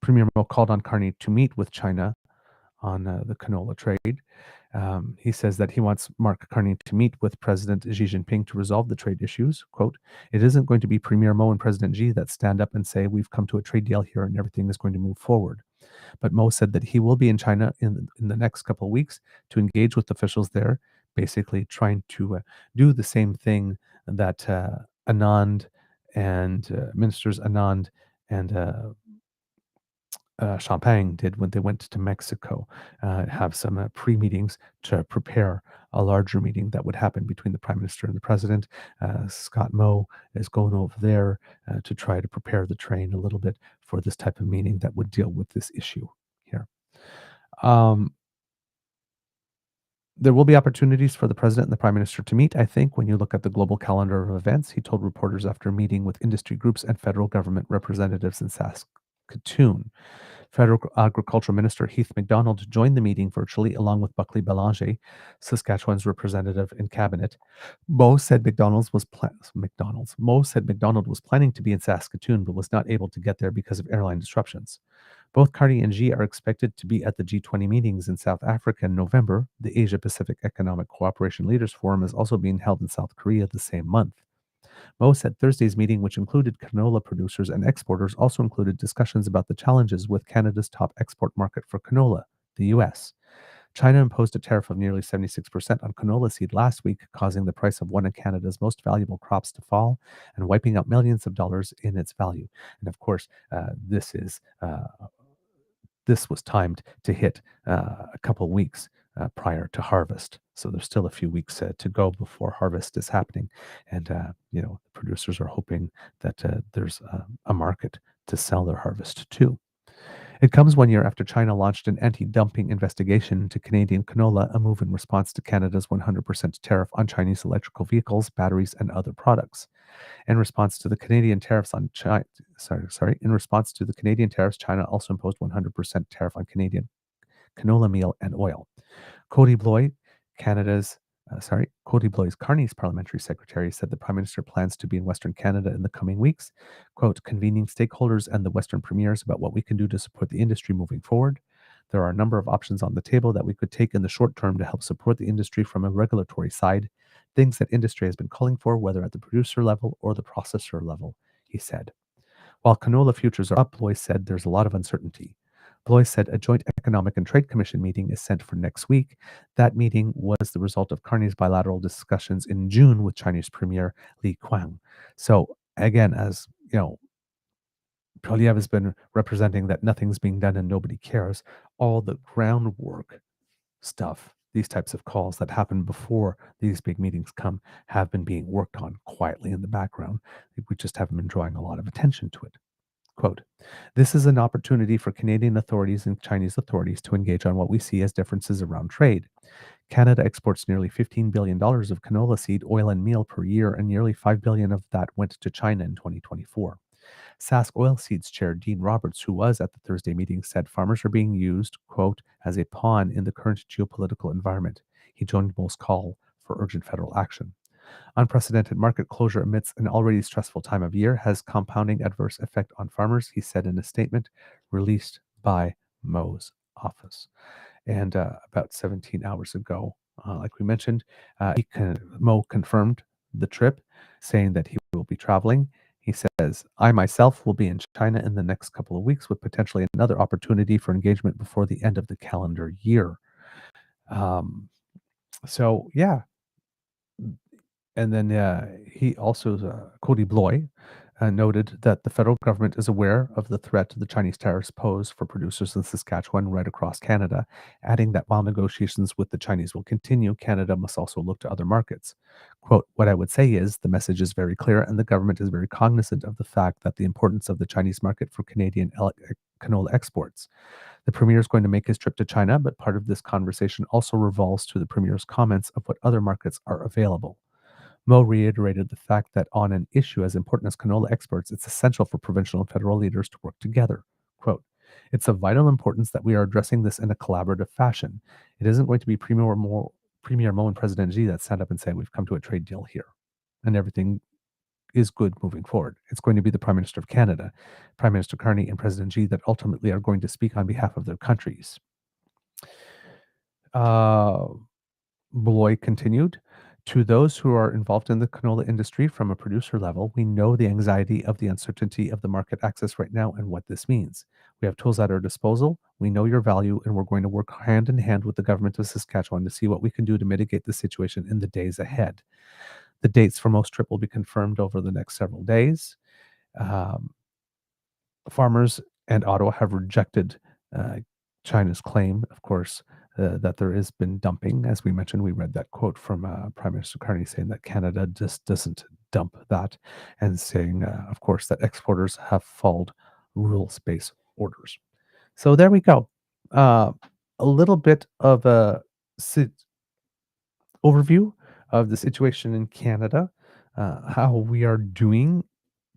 Premier Mo called on Carney to meet with China on the canola trade. He says that he wants Mark Carney to meet with President Xi Jinping to resolve the trade issues. Quote, "It isn't going to be Premier Mo and President Xi that stand up and say, we've come to a trade deal here and everything is going to move forward." But Mo said that he will be in China in the next couple of weeks to engage with officials there, basically trying to do the same thing that Anand and ministers Anand and Champagne did when they went to Mexico, have some pre-meetings to prepare a larger meeting that would happen between the prime minister and the president. Scott Moe is going over there to try to prepare the train a little bit for this type of meeting that would deal with this issue here. Um, there will be opportunities for the president and the prime minister to meet, I think, when you look at the global calendar of events, he told reporters after meeting with industry groups and federal government representatives in Saskatoon. Federal Agriculture Minister Heath MacDonald joined the meeting virtually along with Buckley Belanger, Saskatchewan's representative in cabinet. Mo said McDonald was planning to be in Saskatoon but was not able to get there because of airline disruptions. Both Carney and Xi are expected to be at the G20 meetings in South Africa in November. The Asia Pacific Economic Cooperation Leaders Forum is also being held in South Korea the same month. Mo said Thursday's meeting, which included canola producers and exporters, also included discussions about the challenges with Canada's top export market for canola, the US. China imposed a tariff of nearly 76% on canola seed last week, causing the price of one of Canada's most valuable crops to fall and wiping out millions of dollars in its value. And of course, this was timed to hit a couple weeks prior to harvest. So there's still a few weeks to go before harvest is happening. And, the producers are hoping that there's a market to sell their harvest to. It comes 1 year after China launched an anti-dumping investigation into Canadian canola, a move in response to Canada's 100% tariff on Chinese electrical vehicles, batteries, and other products. In response to the Canadian tariffs on China, in response to the Canadian tariffs, China also imposed 100% tariff on Canadian canola meal and oil. Cody Bloy, Cody Bloy's Carney's parliamentary secretary said the Prime Minister plans to be in Western Canada in the coming weeks, quote, convening stakeholders and the Western premiers about what we can do to support the industry moving forward. There are a number of options on the table that we could take in the short term to help support the industry from a regulatory side, things that industry has been calling for, whether at the producer level or the processor level, he said. While canola futures are up, Bloy said there's a lot of uncertainty. Bloy said a joint Economic and Trade Commission meeting is set for next week. That meeting was the result of Carney's bilateral discussions in June with Chinese Premier Li Qiang. So again, as you know, Poilievre has been representing that nothing's being done and nobody cares. All the groundwork stuff, these types of calls that happen before these big meetings come, have been being worked on quietly in the background. We just haven't been drawing a lot of attention to it. Quote, this is an opportunity for Canadian authorities and Chinese authorities to engage on what we see as differences around trade. Canada exports nearly $15 billion of canola seed, oil, and meal per year, and nearly $5 billion of that went to China in 2024. Sask Oilseeds chair Dean Roberts, who was at the Thursday meeting, said farmers are being used, quote, as a pawn in the current geopolitical environment. He joined Mo's call for urgent federal action. Unprecedented market closure amidst an already stressful time of year has compounding adverse effect on farmers, he said in a statement released by Mo's office. And about 17 hours ago, like we mentioned, Mo confirmed the trip, saying that he will be traveling. He says, I myself will be in China in the next couple of weeks with potentially another opportunity for engagement before the end of the calendar year. Um, so, yeah. And then he also, Cody Bloy, noted that the federal government is aware of the threat the Chinese tariffs pose for producers in Saskatchewan right across Canada, adding that while negotiations with the Chinese will continue, Canada must also look to other markets. Quote, what I would say is the message is very clear and the government is very cognizant of the fact that the importance of the Chinese market for Canadian canola exports. The premier is going to make his trip to China, but part of this conversation also revolves to the premier's comments of what other markets are available. Mo reiterated the fact that on an issue as important as canola exports, it's essential for provincial and federal leaders to work together. Quote, it's of vital importance that we are addressing this in a collaborative fashion. It isn't going to be Premier Mo and President Xi that stand up and say, we've come to a trade deal here and everything is good moving forward. It's going to be the Prime Minister of Canada, Prime Minister Carney, and President Xi that ultimately are going to speak on behalf of their countries. Bloy continued, to those who are involved in the canola industry from a producer level, we know the anxiety of the uncertainty of the market access right now and what this means. We have tools at our disposal. We know your value, and we're going to work hand in hand with the government of Saskatchewan to see what we can do to mitigate the situation in the days ahead. The dates for most trip will be confirmed over the next several days. Um, Farmers and Ottawa have rejected China's claim, of course, that there has been dumping. As we mentioned, we read that quote from Prime Minister Carney saying that Canada just doesn't dump that, and saying, of course, that exporters have followed rules-based orders. So there we go. A little bit of a overview of the situation in Canada, how we are doing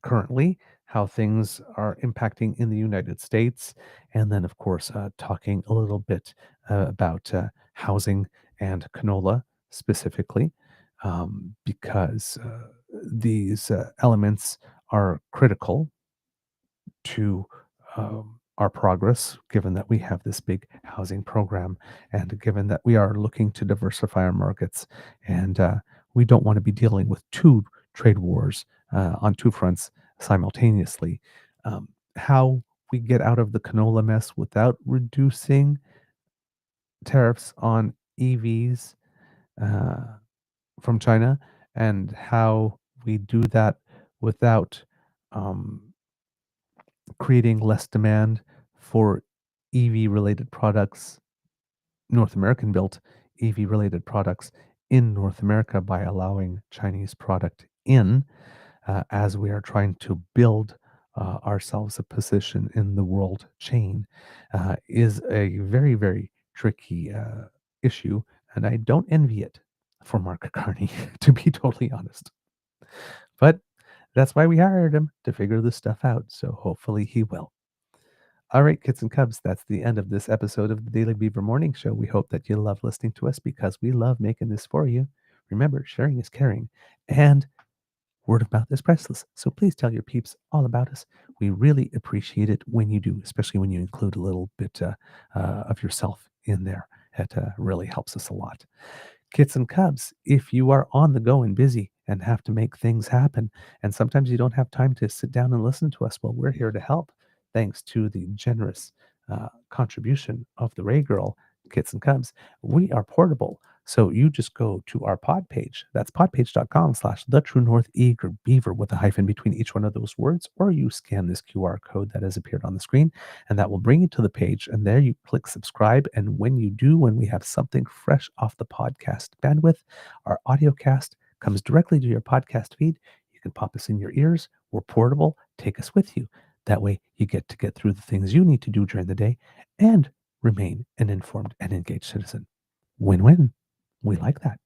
currently, how things are impacting in the United States, and then, of course, talking a little bit about housing and canola specifically, because these elements are critical to our progress, given that we have this big housing program and given that we are looking to diversify our markets. And we don't want to be dealing with two trade wars on two fronts simultaneously. How we get out of the canola mess without reducing tariffs on EVs uh, from China, and how we do that without um, creating less demand for EV related products, North American built EV related products in North America by allowing Chinese product in, as we are trying to build ourselves a position in the world chain, is a very, very tricky issue. And I don't envy it for Mark Carney, to be totally honest. But that's why we hired him, to figure this stuff out. So hopefully he will. All right, kids and cubs, that's the end of this episode of the Daily Beaver Morning Show. We hope that you love listening to us because we love making this for you. Remember, sharing is caring, and word of mouth is priceless. So please tell your peeps all about us. We really appreciate it when you do, especially when you include a little bit of yourself in there. It really helps us a lot. Kits and cubs, if you are on the go and busy and have to make things happen, and sometimes you don't have time to sit down and listen to us, well, we're here to help. Thanks to the generous contribution of the Ray Girl, Kits and Cubs, we are portable. So you just go to our pod page. That's podpage.com/the true north eager beaver with a hyphen between each one of those words, or you scan this QR code that has appeared on the screen, and that will bring you to the page. And there you click subscribe. And when you do, when we have something fresh off the podcast bandwidth, our audio cast comes directly to your podcast feed. You can pop us in your ears. We're portable. Take us with you. That way you get through the things you need to do during the day and remain an informed and engaged citizen. Win-win. We like that.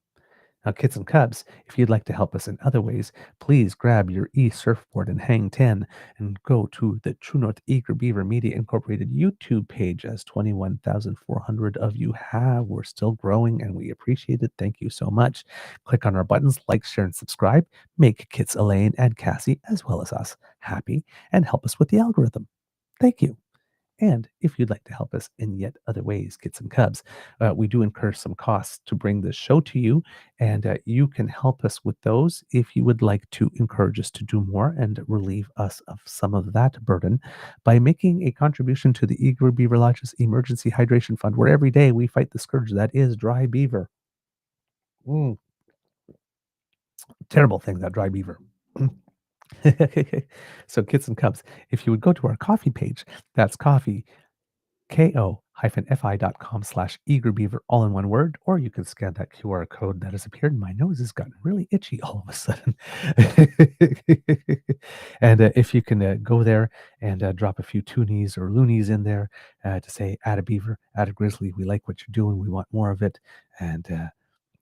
Now, kids and cubs, if you'd like to help us in other ways, please grab your e-surfboard and hang 10 and go to the True North Eager Beaver Media Incorporated YouTube page, as 21,400 of you have. We're still growing and we appreciate it. Thank you so much. Click on our buttons, like, share, and subscribe. Make Kits, Elaine, and Cassie, as well as us, happy and help us with the algorithm. Thank you. And if you'd like to help us in yet other ways, Kits and Cubs, we do incur some costs to bring this show to you, and you can help us with those if you would like to encourage us to do more and relieve us of some of that burden by making a contribution to the Eager Beaver Lodge's Emergency Hydration Fund, where every day we fight the scourge that is dry beaver. Mm, terrible thing, that dry beaver. So, Kits and Cubs, if you would go to our coffee page, that's coffee, ko-fi.com/eagerbeaver, all in one word, or you can scan that QR code that has appeared. My nose has gotten really itchy all of a sudden. And if you can go there and drop a few toonies or loonies in there to say, add a beaver, add a grizzly, we like what you're doing, we want more of it. And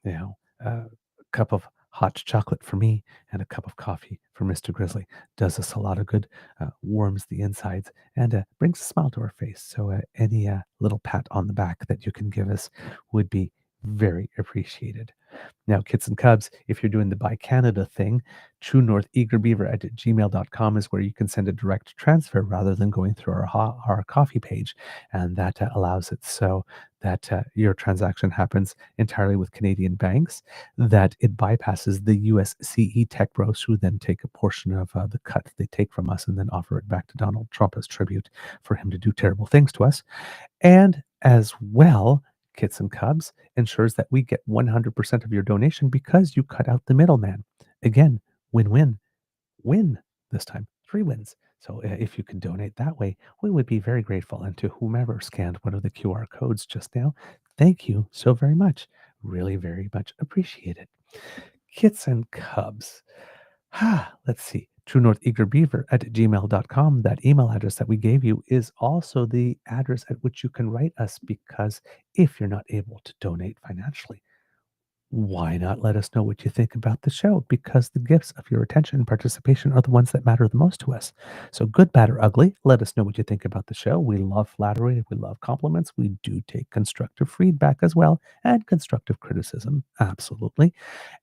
you know, a cup of hot chocolate for me and a cup of coffee for Mr. Grizzly does us a lot of good, warms the insides, and brings a smile to our face. So, any little pat on the back that you can give us would be very appreciated. Now, Kits and Cubs, if you're doing the Buy Canada thing, truenortheagerbeaver@gmail.com is where you can send a direct transfer rather than going through our coffee page. And that allows it so that your transaction happens entirely with Canadian banks, that it bypasses the US CE Tech Bros, who then take a portion of the cut they take from us and then offer it back to Donald Trump as tribute for him to do terrible things to us. And as well, Kits and Cubs ensures that we get 100% of your donation because you cut out the middleman. Again, win win win this time. Three wins. So if you could donate that way, we would be very grateful. And to whomever scanned one of the QR codes just now, thank you so very much. Really, very much appreciated. Kits and Cubs. Let's see. truenortheagerbeaver@gmail.com. That email address that we gave you is also the address at which you can write us, because if you're not able to donate financially, why not let us know what you think about the show? Because the gifts of your attention and participation are the ones that matter the most to us. So, good, bad, or ugly, let us know what you think about the show. We love flattery. We love compliments. We do take constructive feedback as well, and constructive criticism. Absolutely.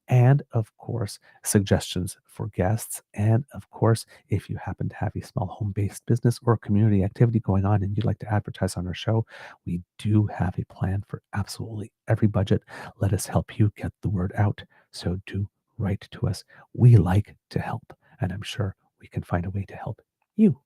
And of course, suggestions for guests. And of course, if you happen to have a small home based business or community activity going on and you'd like to advertise on our show, we do have a plan for absolutely every budget. Let us help you get the word out. So do write to us. We like to help, and I'm sure we can find a way to help you.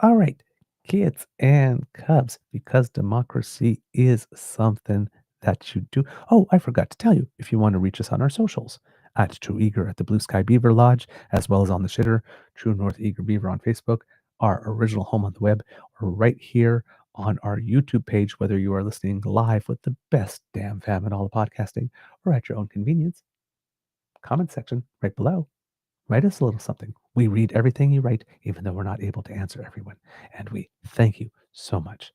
All right, Kids and Cubs, because democracy is something that you do. Oh, I forgot to tell you, if you want to reach us on our socials, at True Eager at the Blue Sky Beaver Lodge, as well as on the shitter, True North Eager Beaver on Facebook, our original home on the web, or right here on our YouTube page, whether you are listening live with the best damn fam in all of podcasting, or at your own convenience. Comment section right below. Write us a little something. We read everything you write, even though we're not able to answer everyone. And we thank you so much.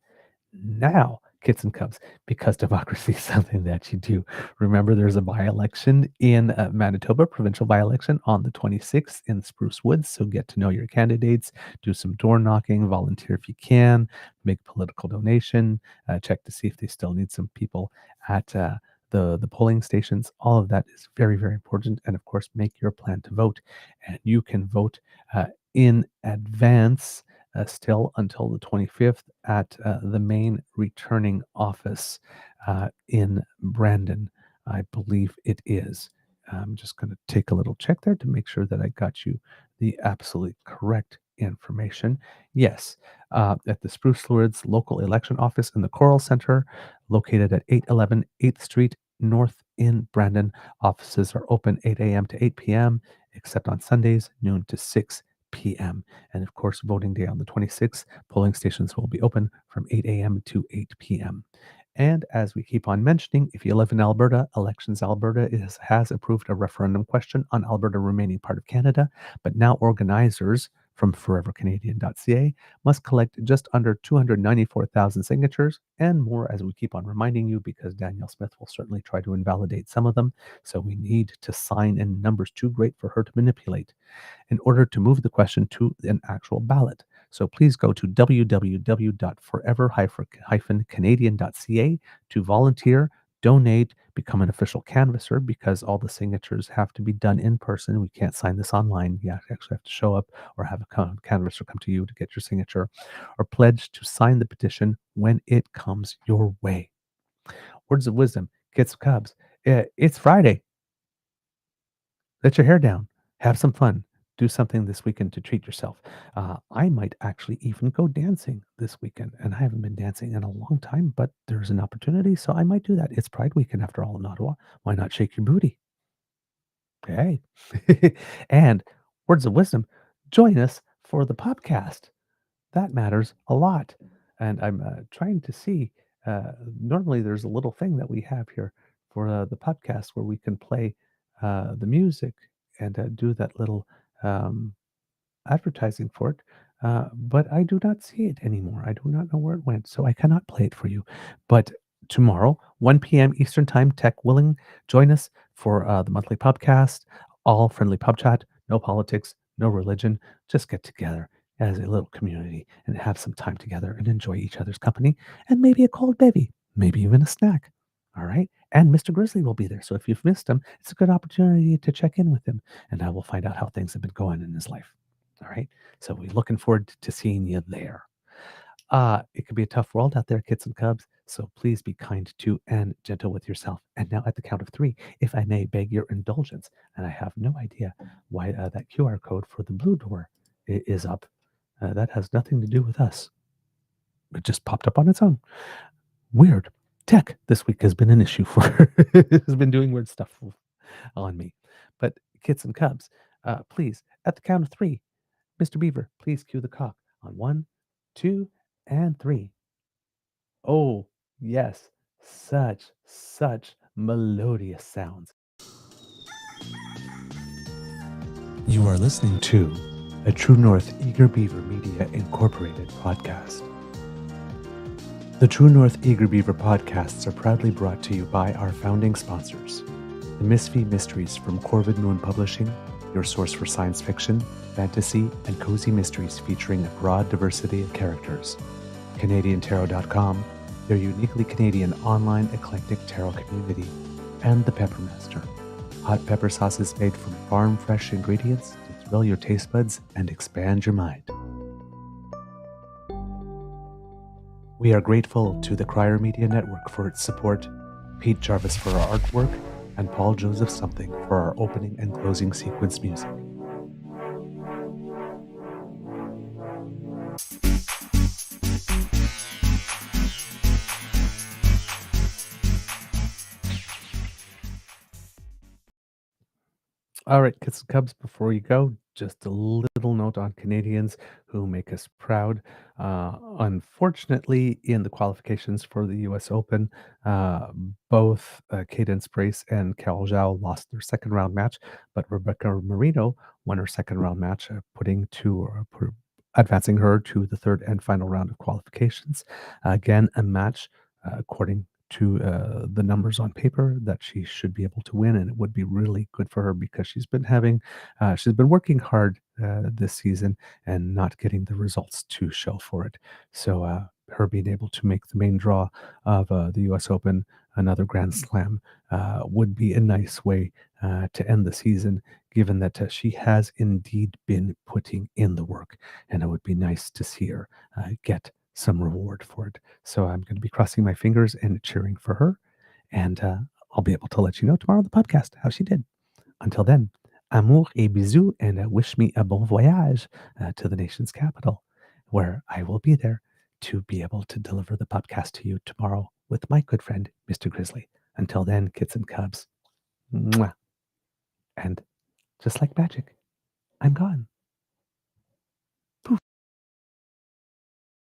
Now, Kits and Cubs, because democracy is something that you do. Remember, there's a by-election in Manitoba, provincial by-election on the 26th in Spruce Woods. So get to know your candidates, do some door knocking, volunteer if you can, make political donation, check to see if they still need some people at the polling stations. All of that is very, very important. And of course, make your plan to vote. And you can vote in advance still until the 25th at the main returning office in Brandon, I believe it is. I'm just going to take a little check there to make sure that I got you the absolutely correct information. Yes, at the Spruce Woods local election office in the Coral Center, located at 811 8th Street North in Brandon. Offices are open 8 a.m. to 8 p.m., except on Sundays, noon to 6 p.m. And of course, voting day on the 26th, polling stations will be open from 8 a.m. to 8 p.m. And as we keep on mentioning, if you live in Alberta, Elections Alberta has approved a referendum question on Alberta remaining part of Canada, but now organizers from forevercanadian.ca must collect just under 294,000 signatures and more, as we keep on reminding you, because Danielle Smith will certainly try to invalidate some of them. So we need to sign in numbers too great for her to manipulate in order to move the question to an actual ballot. So please go to www.forever-canadian.ca to volunteer, donate, become an official canvasser because all the signatures have to be done in person. We can't sign this online. You actually have to show up or have a canvasser come to you to get your signature, or pledge to sign the petition when it comes your way. Words of wisdom, kids of cubs. It's Friday. Let your hair down. Have some fun. Do something this weekend to treat yourself. I might actually even go dancing this weekend, and I haven't been dancing in a long time, but there's an opportunity, so I might do that. It's Pride weekend after all in Ottawa. Why not shake your booty? Hey. And words of wisdom, join us for the podcast. That matters a lot. And I'm trying to see. Normally, there's a little thing that we have here for the podcast where we can play the music and do that little um, advertising for it. But I do not see it anymore. I do not know where it went, so I cannot play it for you. But tomorrow, 1 p.m. Eastern Time, tech willing, join us for the monthly podcast, all friendly pub chat, no politics, no religion. Just get together as a little community and have some time together and enjoy each other's company and maybe a cold bevy, maybe even a snack. All right. And Mr. Grizzly will be there. So if you've missed him, it's a good opportunity to check in with him and I will find out how things have been going in his life. All right. So we're looking forward to seeing you there. It can be a tough world out there, kids and cubs. So please be kind to and gentle with yourself. And now at the count of three, if I may beg your indulgence, and I have no idea why that QR code for the blue door is up. That has nothing to do with us. It just popped up on its own. Weird. Tech this week has been an issue for has been doing weird stuff on me. But kids and cubs, please, at the count of three, Mr. Beaver, please cue the cock on 1, 2, and 3. Oh, yes, such melodious sounds. You are listening to a True North Eager Beaver Media Incorporated podcast. The True North Eager Beaver podcasts are proudly brought to you by our founding sponsors, the Misfit Mysteries from Corvid Moon Publishing, your source for science fiction, fantasy, and cozy mysteries featuring a broad diversity of characters. CanadianTarot.com, their uniquely Canadian online eclectic tarot community, and the Peppermaster, hot pepper sauces made from farm-fresh ingredients to thrill your taste buds and expand your mind. We are grateful to the Crier Media Network for its support, Pete Jarvis for our artwork, and Paul Joseph Something for our opening and closing sequence music. All right, kids and cubs, before you go, just a little note on Canadians who make us proud. Unfortunately, in the qualifications for the US Open, both Cadence Brace and Carol Zhao lost their second round match, but Rebecca Marino won her second round match, advancing her to the third and final round of qualifications. Again, a match according to the numbers on paper that she should be able to win, and it would be really good for her because she's been working hard this season and not getting the results to show for it. So her being able to make the main draw of the U.S. Open, another Grand Slam, would be a nice way to end the season, given that she has indeed been putting in the work, and it would be nice to see her get some reward for it. So I'm going to be crossing my fingers and cheering for her. And I'll be able to let you know tomorrow on the podcast how she did. Until then, amour et bisous, and wish me a bon voyage to the nation's capital, where I will be there to be able to deliver the podcast to you tomorrow with my good friend, Mr. Grizzly. Until then, kids and cubs. Mwah. And just like magic, I'm gone.